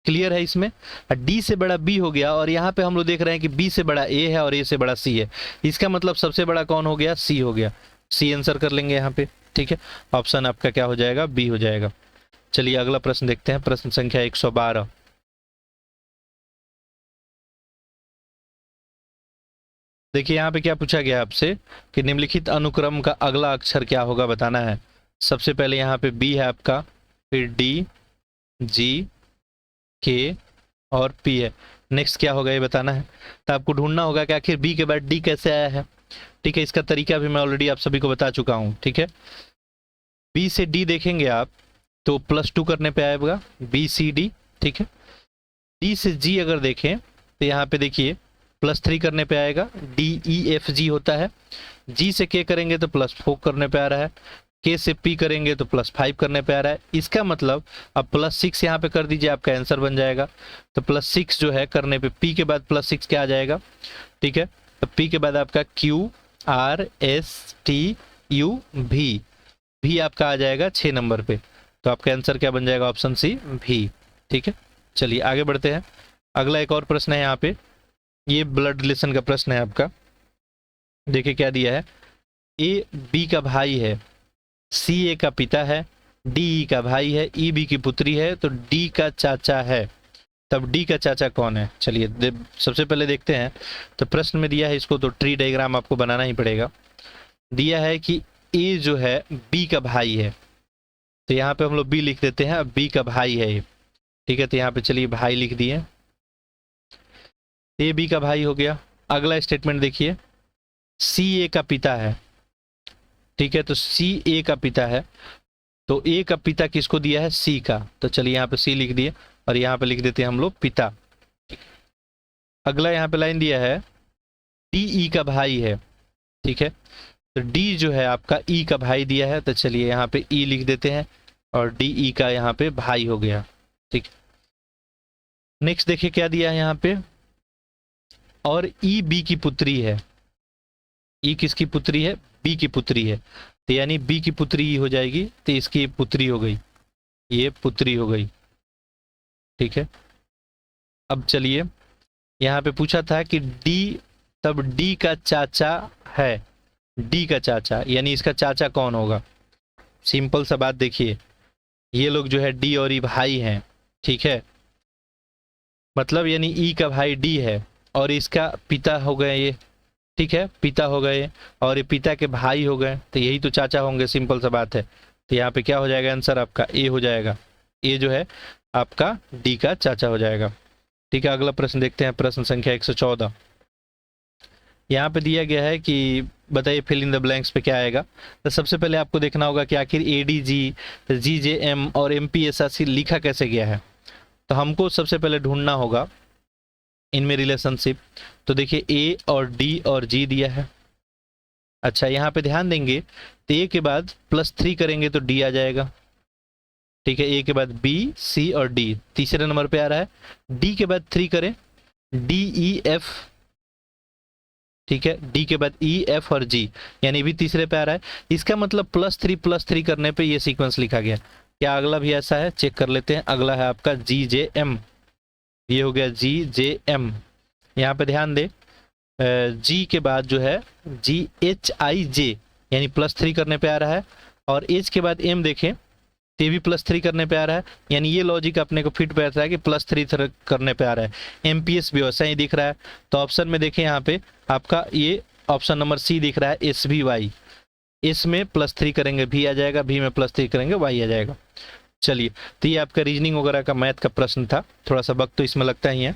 क्लियर है इसमें, डी से बड़ा बी हो गया, और यहाँ पे हम लोग देख रहे हैं कि बी से बड़ा ए है और ए से बड़ा सी है। इसका मतलब सबसे बड़ा कौन हो गया, सी हो गया। सी आंसर कर लेंगे यहाँ पे। ठीक है, ऑप्शन आपका क्या हो जाएगा, बी हो जाएगा। चलिए अगला प्रश्न देखते हैं, प्रश्न संख्या 112। देखिए यहाँ पे क्या पूछा गया आपसे कि निम्नलिखित अनुक्रम का अगला अक्षर क्या होगा बताना है। सबसे पहले यहाँ पे बी है आपका, फिर डी, जी, के और पी है। नेक्स्ट क्या होगा ये बताना है। तो आपको ढूंढना होगा कि आखिर बी के बाद डी कैसे आया है। ठीक है, इसका तरीका भी मैं ऑलरेडी आप सभी को बता चुका हूँ। ठीक है, बी से डी देखेंगे आप तो +2 करने पे आएगा बी सी डी। ठीक है, डी से जी अगर देखें तो यहाँ पे देखिए +3 करने पे आएगा, डी ई एफ जी होता है। जी से के करेंगे तो +4 करने पे आ रहा है, के से पी करेंगे तो +5 करने पे आ रहा है। इसका मतलब अब +6 यहाँ पे कर दीजिए, आपका आंसर बन जाएगा। तो +6 जो है करने पे पी के बाद +6 क्या आ जाएगा। ठीक है, तो पी के बाद आपका Q R S T U भी, भी आपका आ जाएगा 6 नंबर पे। तो आपका आंसर क्या बन जाएगा, ऑप्शन सी भी। ठीक है, चलिए आगे बढ़ते हैं। अगला एक और प्रश्न है यहाँ पे, ये ब्लड रिलेशन का प्रश्न है आपका। देखिए क्या दिया है, ए बी का भाई है, सी ए का पिता है, डी ई का भाई है, ई बी की पुत्री है, तो डी का चाचा है। तब डी का चाचा कौन है? चलिए सबसे पहले देखते हैं। तो प्रश्न में दिया है इसको, तो ट्री डायग्राम आपको बनाना ही पड़ेगा। दिया है कि ए जो है बी का भाई है, तो यहाँ पे हम लोग बी लिख देते हैं, अब बी का भाई है ये, ठीक है। तो यहाँ पे चलिए भाई लिख दिए, ए बी का भाई हो गया। अगला स्टेटमेंट देखिए, सी ए का पिता है, ठीक है। तो सी ए का पिता है, तो ए का पिता किसको दिया है? सी का। तो चलिए यहाँ पे सी लिख दिए और यहाँ पे लिख देते हैं हम लोग पिता। अगला यहाँ पे लाइन दिया है डी ई का भाई है, ठीक है। तो डी जो है आपका ई का भाई दिया है, तो चलिए यहाँ पे ई लिख देते हैं और डी ई का यहाँ पे भाई हो गया, ठीक। नेक्स्ट देखिए क्या दिया है यहाँ पे, और ई बी की पुत्री है। ई किसकी पुत्री है? बी की पुत्री है, तो यानी बी की पुत्री ई हो जाएगी, तो इसकी पुत्री हो गई, ये पुत्री हो गई, ठीक है। अब चलिए यहाँ पे पूछा था कि डी, तब डी का चाचा है, डी का चाचा यानी इसका चाचा कौन होगा? सिंपल सा बात देखिए, ये लोग जो है डी और ई भाई हैं, ठीक है। मतलब यानी ई का भाई डी है और इसका पिता हो गए ये, ठीक है, पिता हो गए और ये पिता के भाई हो गए, तो यही तो चाचा होंगे, सिंपल सा बात है। तो यहाँ पे क्या हो जाएगा आंसर आपका? ए हो जाएगा। ए जो है आपका डी का चाचा हो जाएगा, ठीक है। अगला प्रश्न देखते हैं, प्रश्न संख्या 114। यहाँ पे दिया गया है कि बताइए फिल इन द ब्लैंक्स पे क्या आएगा। तो सबसे पहले आपको देखना होगा कि आखिर एडीजी, जीजेएम और एमपीएसआरसी लिखा कैसे गया है। तो हमको सबसे पहले ढूंढना होगा इनमें रिलेशनशिप। तो देखिए ए और डी और जी दिया है। अच्छा यहाँ पे ध्यान देंगे तो ए के बाद +3 करेंगे तो डी आ जाएगा, ठीक है। ए के बाद बी, सी और डी तीसरे नंबर पे आ रहा है। डी के बाद 3 करें, डी ई एफ, ठीक है। डी के बाद ई एफ और जी, यानी भी तीसरे पे आ रहा है। इसका मतलब +3 करने पे ये सीक्वेंस लिखा गया। क्या अगला भी ऐसा है? चेक कर लेते हैं। अगला है आपका जी जे एम, ये हो गया जी जे एम। यहाँ पे ध्यान दे, जी के बाद जो है जी एच आई जे, यानी +3 करने पे आ रहा है। और एच के बाद एम देखें तो भी +3 करने पे आ रहा है, यानी ये लॉजिक अपने को फिट बैठ रहा है कि +3 करने पे आ रहा है। एमपीएस भी वैसा ही दिख रहा है। तो ऑप्शन में देखें यहाँ पे आपका ये ऑप्शन नंबर सी दिख रहा है, एस भी वाई। एस में +3 करेंगे भी आ जाएगा, भी में +3 करेंगे वाई आ जाएगा। चलिए, तो ये आपका रीजनिंग वगैरह का मैथ का प्रश्न था, थोड़ा सा वक्त तो इसमें लगता ही है।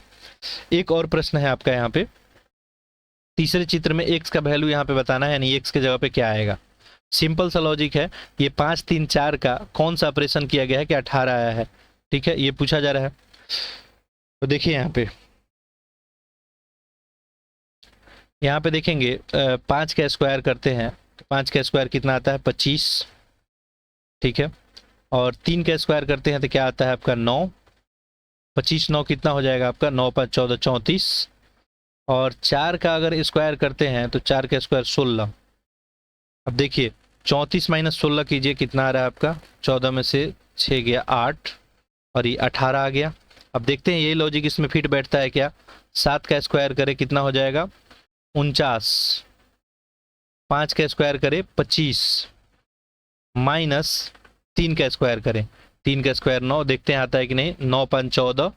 एक और प्रश्न है आपका यहाँ पे, तीसरे चित्र में एक्स का वैल्यू यहाँ पे बताना है, यानी एक्स के जगह पे क्या आएगा। सिंपल सा लॉजिक है, ये 5 3 4 का कौन सा ऑपरेशन किया गया है कि 18 आया है, ठीक है, ये पूछा जा रहा है। तो देखिए यहाँ पे देखेंगे 5 का स्क्वायर करते हैं तो 5 का स्क्वायर कितना आता है? 25, ठीक है। और 3 का स्क्वायर करते हैं तो क्या आता है आपका? 9। 25 9 कितना हो जाएगा आपका? 9 5 14 34। और 4 का अगर स्क्वायर करते हैं तो 4 का स्क्वायर 16। अब देखिए 34 - 16 कीजिए, कितना आ रहा है आपका? 14 में से 6 गया 8 और ये 18 आ गया। अब देखते हैं ये लॉजिक इसमें फिट बैठता है क्या। 7 का स्क्वायर करे कितना हो जाएगा? 49। 5 का स्क्वायर करे 25 माइनस 3 का स्क्वायर करें, 3 का स्क्वायर 9, देखते हैं आता है कि नहीं। 9 5 14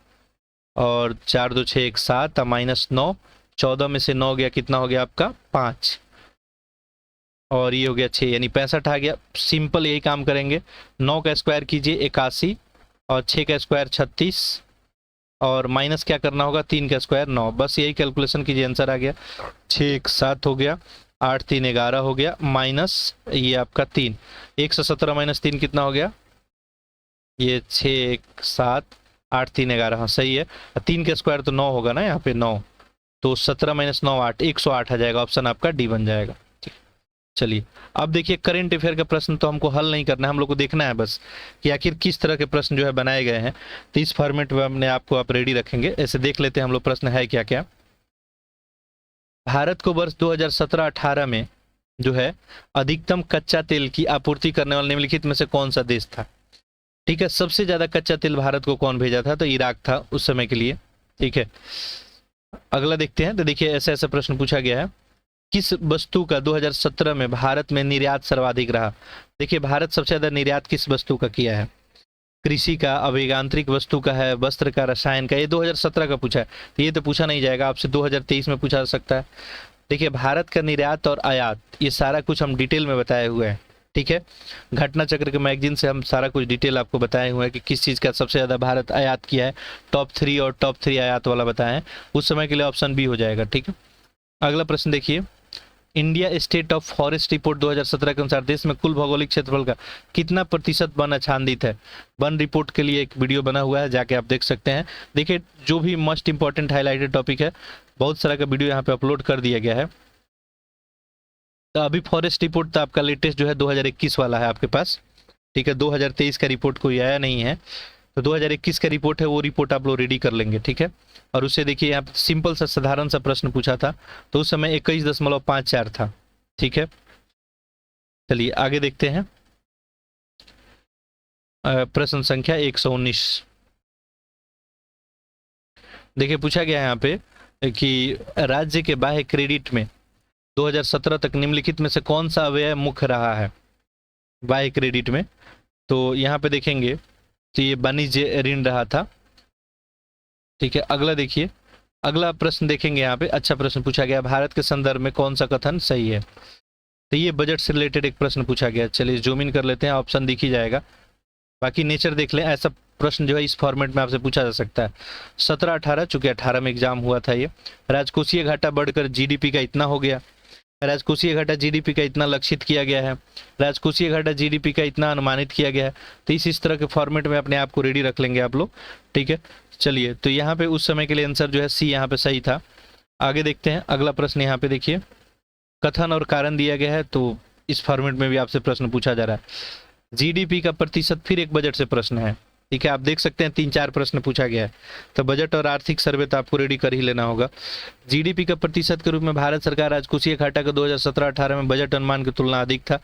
और 4 2 6 1 7 -9, 14 में से 9 गया, कितना हो गया आपका? 5 और ये हो गया 6, यानी 65 आ गया। सिंपल यही काम करेंगे, 9 का स्क्वायर कीजिए 81 और 6 का स्क्वायर 36 और माइनस क्या करना होगा? 3 का स्क्वायर 9, बस यही कैलकुलेशन कीजिए, आंसर आ गया। 6 1 7 हो गया, 8 3 11 हो गया, माइनस ये आपका 3, 117 - 3 कितना हो गया? ये 6 1 7 8 3 11, हाँ सही है। 3 का स्क्वायर तो 9 होगा ना यहाँ पे, 9, तो 17 - 9 8, 108 आ जाएगा। ऑप्शन आपका डी बन जाएगा। चलिए अब देखिए करंट अफेयर का प्रश्न तो हमको हल नहीं करना है, हम लोग को देखना है बस कि आखिर किस तरह के प्रश्न जो है बनाए गए हैं। तो इस फॉर्मेट में हमने आपको आप रेडी रखेंगे। ऐसे देख लेते हैं हम लोग प्रश्न है क्या क्या। भारत को वर्ष 2017-18 में जो है अधिकतम कच्चा तेल की आपूर्ति करने वाला निम्नलिखित में से कौन सा देश था? ठीक है, सबसे ज्यादा कच्चा तेल भारत को कौन भेजा था? तो इराक था उस समय के लिए, ठीक है। अगला देखते हैं। तो देखिए ऐसा ऐसा प्रश्न पूछा गया है, किस वस्तु का 2017 में भारत में निर्यात सर्वाधिक रहा? देखिए भारत सबसे ज्यादा निर्यात किस वस्तु का किया है? कृषि का, अभियांत्रिक वस्तु का है, वस्त्र का, रसायन का। ये 2017 का पूछा है, तो ये तो पूछा नहीं जाएगा आपसे, 2023 में पूछा जा सकता है। देखिए भारत का निर्यात और आयात, ये सारा कुछ हम डिटेल में बताए हुए हैं, ठीक है। घटना चक्र के मैगजीन से हम सारा कुछ डिटेल आपको बताए हुए हैं कि किस चीज़ का सबसे ज़्यादा भारत आयात किया है, टॉप 3 आयात वाला बताए हैं। उस समय के लिए ऑप्शन बी हो जाएगा, ठीक है। अगला प्रश्न देखिए, India state of forest report 2017 के अनुसार देश में कुल भौगोलिक क्षेत्रफल का कितना प्रतिशत वन आच्छादित है। वन रिपोर्ट के लिए एक वीडियो बना हुआ है, जाके आप देख सकते हैं। देखिए जो भी मोस्ट इंपॉर्टेंट हाईलाइटेड टॉपिक है, बहुत सारा का वीडियो यहाँ पे अपलोड कर दिया गया है। तो अभी फॉरेस्ट रिपोर्ट तो आपका लेटेस्ट जो है 2021 वाला है आपके पास, ठीक है। 2023 का रिपोर्ट कोई आया नहीं है, तो 2021 का रिपोर्ट है, वो रिपोर्ट आप लोग रेडी कर लेंगे, ठीक है। और उससे देखिए यहाँ पे सिंपल सा साधारण सा प्रश्न पूछा था, तो उस समय 21.54 था, ठीक है। चलिए आगे देखते हैं। प्रश्न संख्या 119। देखिए पूछा गया है यहाँ पे कि राज्य के बाह्य क्रेडिट में 2017 तक निम्नलिखित में से कौन सा अव्यय मुख्य रहा है बाह्य क्रेडिट में। तो यहाँ पे देखेंगे तो ये वाणिज्य ऋण रहा था, ठीक है। अगला देखिए, अगला प्रश्न देखेंगे यहाँ पे, अच्छा प्रश्न पूछा गया, भारत के संदर्भ में कौन सा कथन सही है। तो ये बजट से रिलेटेड एक प्रश्न पूछा गया। चलिए जूम इन कर लेते हैं, ऑप्शन दिख ही जाएगा, बाकी नेचर देख लें। ऐसा प्रश्न जो है इस फॉर्मेट में आपसे पूछा जा सकता है। 17-18, चूंकि 18 में एग्जाम हुआ था ये, राजकोषीय घाटा बढ़कर जीडीपी का इतना हो गया, राजकोषीय घाटा जीडीपी का इतना लक्षित किया गया है, राजकोषीय घाटा जीडीपी का इतना अनुमानित किया गया है। तो इस तरह के फॉर्मेट में अपने आप को रेडी रख लेंगे आप लोग, ठीक है। चलिए तो यहाँ पे उस समय के लिए आंसर जो है सी यहाँ पे सही था। आगे देखते हैं अगला प्रश्न। यहाँ पे देखिए कथन और कारण दिया गया है, तो इस फॉर्मेट में भी आपसे प्रश्न पूछा जा रहा है। जीडीपी का प्रतिशत, फिर एक बजट से प्रश्न है, ठीक है। आप देख सकते हैं 3-4 प्रश्न पूछा गया है, तो बजट और आर्थिक सर्वे तो आपको रेडी कर ही लेना होगा। जीडीपी का प्रतिशत के रूप में भारत सरकार राजकोषीय घाटा का 2017-18 में बजट अनुमान की तुलना अधिक था।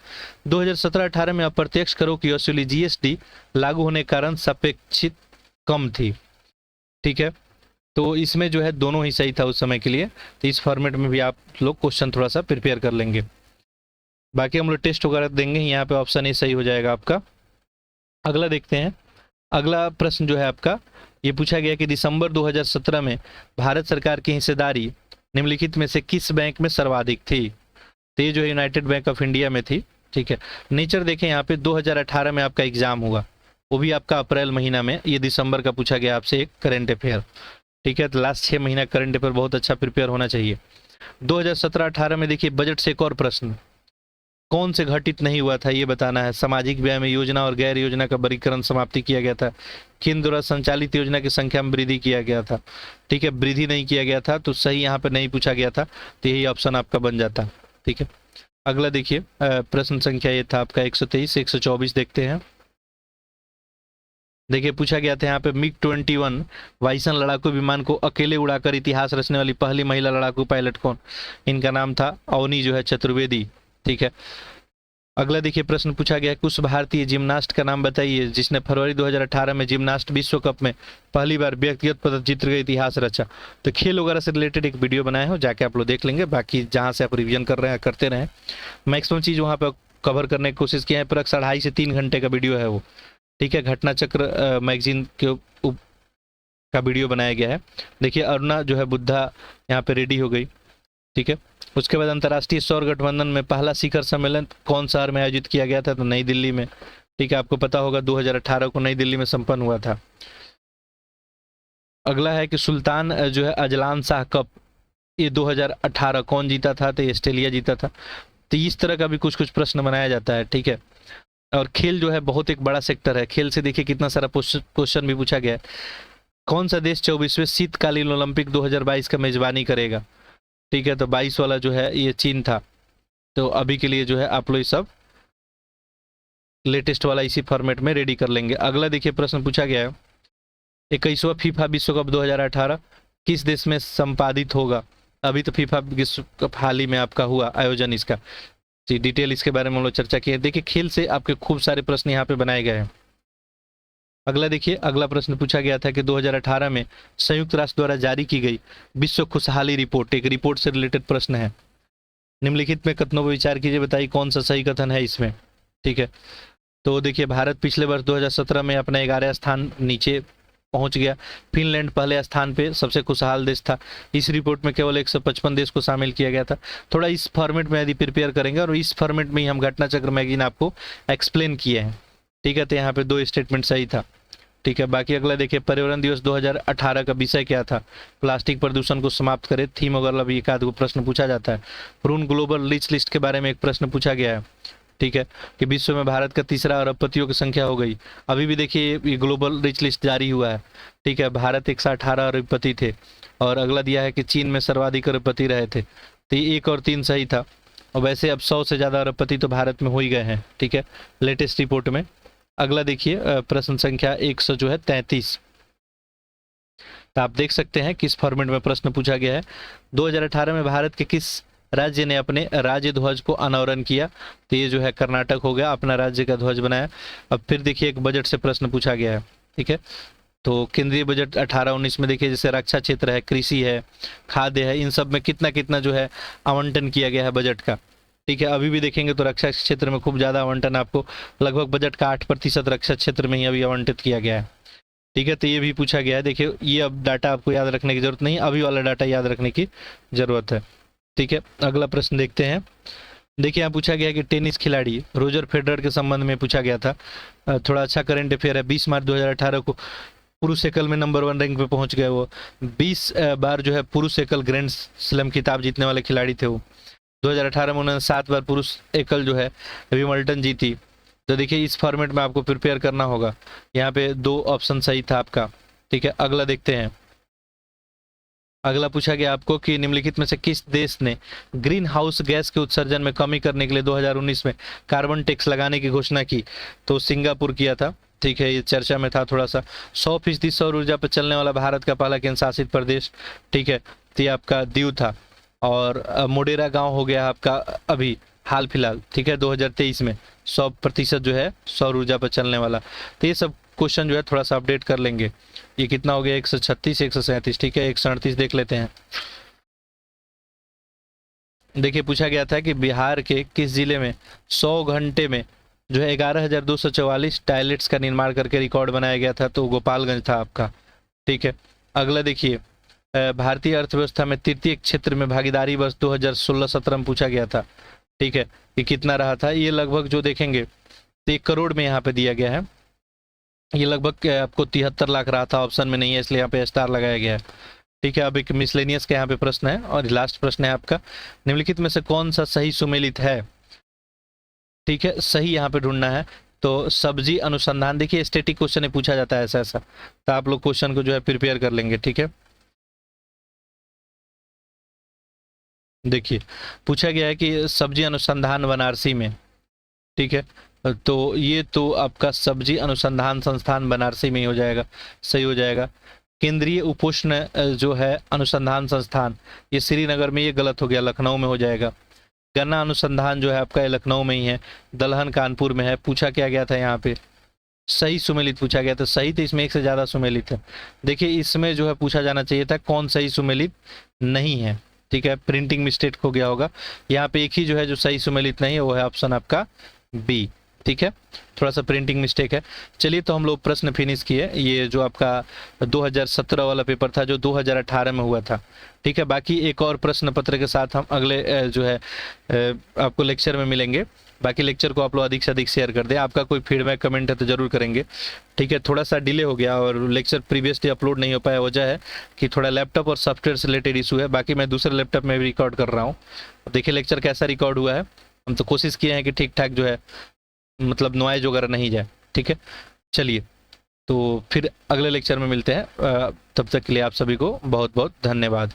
2017-18 में अप्रत्यक्ष करों की वसूली जीएसटी लागू होने के कारण सापेक्षित कम थी, ठीक है। तो इसमें जो है दोनों ही सही था उस समय के लिए, तो इस फॉर्मेट में भी आप लोग क्वेश्चन थोड़ा सा प्रिपेयर कर लेंगे। बाकी हम लोग टेस्ट वगैरह देंगे, यहाँ पे ऑप्शन ए सही हो जाएगा आपका। अगला देखते हैं। अगला प्रश्न जो है आपका, ये पूछा गया कि दिसंबर 2017 में भारत सरकार की हिस्सेदारी निम्नलिखित में से किस बैंक में सर्वाधिक थी। तो ये जो है यूनाइटेड बैंक ऑफ इंडिया में थी, ठीक है। नेचर देखें यहाँ पे 2018 में आपका एग्जाम हुआ, वो भी आपका अप्रैल महीना में, ये दिसंबर का पूछा गया आपसे एक करंट अफेयर, ठीक है। तो लास्ट 6 महीना करंट अफेयर बहुत अच्छा प्रिपेयर होना चाहिए। 2017-18 में देखिए बजट से एक और प्रश्न, कौन से घटित नहीं हुआ था ये बताना है। सामाजिक व्यय में योजना और गैर योजना का वर्गीकरण समाप्ति किया गया था। केंद्र द्वारा संचालित योजना की संख्या में वृद्धि किया गया था, ठीक है। वृद्धि नहीं किया गया था, तो सही यहाँ पे नहीं पूछा गया था, तो यही ऑप्शन आपका बन जाता, ठीक है। अगला देखिए प्रश्न संख्या ये था आपका 123। 124 देखते हैं। देखिए पूछा गया था यहाँ पे मिग-21 वायुसेना लड़ाकू विमान को अकेले उड़ाकर इतिहास रचने वाली पहली महिला लड़ाकू पायलट कौन। इनका नाम था अवनी जो है चतुर्वेदी, ठीक है। अगला देखिए प्रश्न पूछा गया, कुछ भारतीय जिम्नास्ट का नाम बताइए जिसने फरवरी 2018 में जिम्नास्ट विश्व कप में पहली बार व्यक्तिगत पदक जीतकर इतिहास रचा। तो खेल वगैरह से रिलेटेड एक वीडियो बनाए हो, जाके आप लोग देख लेंगे। बाकी जहाँ से आप रिवीजन कर रहे हैं करते रहें, मैक्सिमम चीज़ वहाँ पर कवर करने की कोशिश की है। पर 2.5 से 3 घंटे का वीडियो है वो, ठीक है। घटना चक्र मैगजीन के का वीडियो बनाया गया है। देखिए अरुणा जो है बुद्धा यहाँ पे रेडी हो गई, ठीक है। उसके बाद अंतर्राष्ट्रीय सौर गठबंधन में पहला शिखर सम्मेलन कौन शहर में आयोजित किया गया था, तो नई दिल्ली में, ठीक है। आपको पता होगा 2018 को नई दिल्ली में संपन्न हुआ था। अगला है कि सुल्तान जो है अजलान शाह कप, ये 2018 कौन जीता था, तो ऑस्ट्रेलिया जीता था। तो इस तरह का भी कुछ कुछ प्रश्न बनाया जाता है, ठीक है। और खेल जो है बहुत एक बड़ा सेक्टर है, खेल से देखिए कितना सारा क्वेश्चन भी पूछा गया है। कौन सा देश 24वें शीतकालीन ओलंपिक 2022 का मेजबानी करेगा, ठीक है। तो 22 वाला जो है ये चीन था। तो अभी के लिए जो है आप लोग सब लेटेस्ट वाला इसी फॉर्मेट में रेडी कर लेंगे। अगला देखिए प्रश्न पूछा गया है, 21वां फीफा विश्व कप 2018 किस देश में संपादित होगा। अभी तो फीफा विश्व कप हाल ही में आपका आयोजन आयोजन इसका, जी डिटेल इसके बारे में हम लोग चर्चा की है। देखिए खेल से आपके खूब सारे प्रश्न यहाँ पे बनाए गए हैं। अगला देखिए, अगला प्रश्न पूछा गया था कि 2018 में संयुक्त राष्ट्र द्वारा जारी की गई विश्व खुशहाली रिपोर्ट, एक रिपोर्ट से रिलेटेड प्रश्न है। निम्नलिखित में कथनों पर विचार कीजिए, बताइए कौन सा सही कथन है इसमें, ठीक है। तो देखिए भारत पिछले वर्ष 2017 में अपना 11 स्थान नीचे पहुंच गया। फिनलैंड पहले स्थान पे सबसे खुशहाल देश था। इस रिपोर्ट में केवल 155 देश को शामिल किया गया था। थोड़ा इस फॉर्मेट में यदि प्रिपेयर करेंगे और इस फॉर्मेट में ही हम घटना चक्र मैगजीन आपको एक्सप्लेन किए हैं, ठीक है। तो यहाँ पे 2 स्टेटमेंट सही था, ठीक है। बाकी अगला देखिए, पर्यावरण दिवस 2018 का विषय क्या था? प्लास्टिक प्रदूषण को समाप्त करे। थीम वगैरह भी एक आध को प्रश्न पूछा जाता है। रून ग्लोबल रिच लिस्ट के बारे में एक प्रश्न पूछा गया है, ठीक है, कि विश्व में भारत का तीसरा अरबपतियों की संख्या हो गई। अभी भी देखिए ये ग्लोबल रिच लिस्ट जारी हुआ है, ठीक है। भारत 118 अरबपति थे। और अगला दिया है कि चीन में सर्वाधिक अरबपति रहे थे। तो ये 1 और 3 सही था। और वैसे अब 100 से ज़्यादा अरबपति तो भारत में हो ही गए हैं, ठीक है, लेटेस्ट रिपोर्ट में। अगला देखिए प्रश्न संख्या 133। तो आप देख सकते हैं किस फॉर्मेट में प्रश्न पूछा गया है। 2018 में भारत के किस राज्य ने अपने राज्य ध्वज को अनावरण किया? तो ये जो है कर्नाटक हो गया, अपना राज्य का ध्वज बनाया। अब फिर देखिए एक बजट से प्रश्न पूछा गया है, ठीक है। तो केंद्रीय बजट 18-19 में देखिए जैसे रक्षा क्षेत्र है, कृषि है, खाद्य है, इन सब में कितना कितना जो है आवंटन किया गया है बजट का, ठीक है। अभी भी देखेंगे तो रक्षा क्षेत्र में खूब ज़्यादा आवंटन, आपको लगभग बजट का 8% रक्षा क्षेत्र में ही अभी आवंटित किया गया है, ठीक है। तो ये भी पूछा गया है। देखिए ये अब डाटा आपको याद रखने की जरूरत नहीं, अभी वाला डाटा याद रखने की जरूरत है, ठीक है। अगला प्रश्न देखते हैं। देखिए यहाँ पूछा गया कि टेनिस खिलाड़ी रोजर फेडरर के संबंध में पूछा गया था। थोड़ा अच्छा करंट अफेयर है। 20 मार्च 2018 को पुरुष एकल में नंबर 1 रैंक पे पहुंच गए वो। 20 बार जो है पुरुष एकल ग्रैंड स्लैम खिताब जीतने वाले खिलाड़ी थे वो। 2018 में उन्होंने 7 बार पुरुष एकल जो है विंबलडन जीती। तो देखिए इस फॉर्मेट में आपको प्रिपेयर करना होगा। यहाँ पे 2 ऑप्शन सही था आपका, ठीक है। अगला देखते हैं। अगला पूछा गया आपको कि निम्नलिखित में से किस देश ने ग्रीन हाउस गैस के उत्सर्जन में कमी करने के लिए 2019 में कार्बन टैक्स लगाने की घोषणा की? तो सिंगापुर किया था, ठीक है। ये चर्चा में था थोड़ा सा। 100% सौर ऊर्जा पर चलने वाला भारत का पहला केंद्र शासित प्रदेश, ठीक है, तो ये आपका दीव था। और मोडेरा गांव हो गया आपका अभी हाल फिलहाल, ठीक है, 2023 में 100% जो है सौर ऊर्जा पर चलने वाला। तो ये सब क्वेश्चन जो है थोड़ा सा अपडेट कर लेंगे। ये कितना हो गया? 136, 137, ठीक है। 138 देख लेते हैं। देखिए पूछा गया था कि बिहार के किस जिले में 100 घंटे में जो है 11,244 टॉयलेट्स का निर्माण करके रिकॉर्ड बनाया गया था? तो गोपालगंज था आपका, ठीक है। अगला देखिए, भारतीय अर्थव्यवस्था में तृतीय क्षेत्र में भागीदारी वर्ष 2016-17 में पूछा गया था, ठीक है, कि कितना रहा था? ये लगभग जो देखेंगे तो 1 करोड़ में यहाँ पे दिया गया है। ये लगभग आपको 73 लाख रहा था, ऑप्शन में नहीं है इसलिए यहाँ पे स्टार लगाया गया है, ठीक है। अब एक मिसलेनियस का यहाँ पे प्रश्न है और लास्ट प्रश्न है आपका, निम्नलिखित में से कौन सा सही सुमेलित है? ठीक है, सही यहाँ पे ढूंढना है। तो सब्जी अनुसंधान, देखिए स्टैटिक क्वेश्चन में पूछा जाता है ऐसा ऐसा, तो आप लोग क्वेश्चन को जो है प्रिपेयर कर लेंगे, ठीक है। देखिए पूछा गया है कि सब्जी अनुसंधान बनारसी में, ठीक है, तो ये तो आपका सब्जी अनुसंधान संस्थान बनारसी में ही हो जाएगा, सही हो जाएगा। केंद्रीय उपोष्ण जो है अनुसंधान संस्थान, ये श्रीनगर में, ये गलत हो गया, लखनऊ में हो जाएगा। गन्ना अनुसंधान जो है आपका लखनऊ में ही है। दलहन कानपुर में है। पूछा क्या गया था यहाँ पे? सही सुमेलित पूछा गया था। सही तो इसमें 1 से ज़्यादा सुमेलित है। देखिए इसमें जो है पूछा जाना चाहिए था कौन सही सुमेलित नहीं है, ठीक है, प्रिंटिंग मिस्टेक हो गया होगा। यहाँ पे एक ही जो है जो सही सुमेलित नहीं है वो है ऑप्शन आपका बी, ठीक है, थोड़ा सा प्रिंटिंग मिस्टेक है। चलिए तो हम लोग प्रश्न फिनिश किए। ये जो आपका 2017 वाला पेपर था जो 2018 में हुआ था, ठीक है। बाकी एक और प्रश्न पत्र के साथ हम अगले जो है आपको लेक्चर में मिलेंगे। बाकी लेक्चर को आप लोग अधिक से अधिक शेयर कर दें। आपका कोई फीडबैक कमेंट है तो जरूर करेंगे, ठीक है। थोड़ा सा डिले हो गया और लेक्चर प्रीवियसली अपलोड नहीं हो पाया, वजह है कि थोड़ा लैपटॉप और सॉफ्टवेयर से रिलेटेड इशू है। बाकी मैं दूसरे लैपटॉप में भी रिकॉर्ड कर रहा हूँ। देखिए लेक्चर कैसा रिकॉर्ड हुआ है। हम तो कोशिश किए हैं कि ठीक ठाक जो है मतलब नॉइज वगैरह नहीं जाए, ठीक है। चलिए तो फिर अगले लेक्चर में मिलते हैं। तब तक के लिए आप सभी को बहुत बहुत धन्यवाद।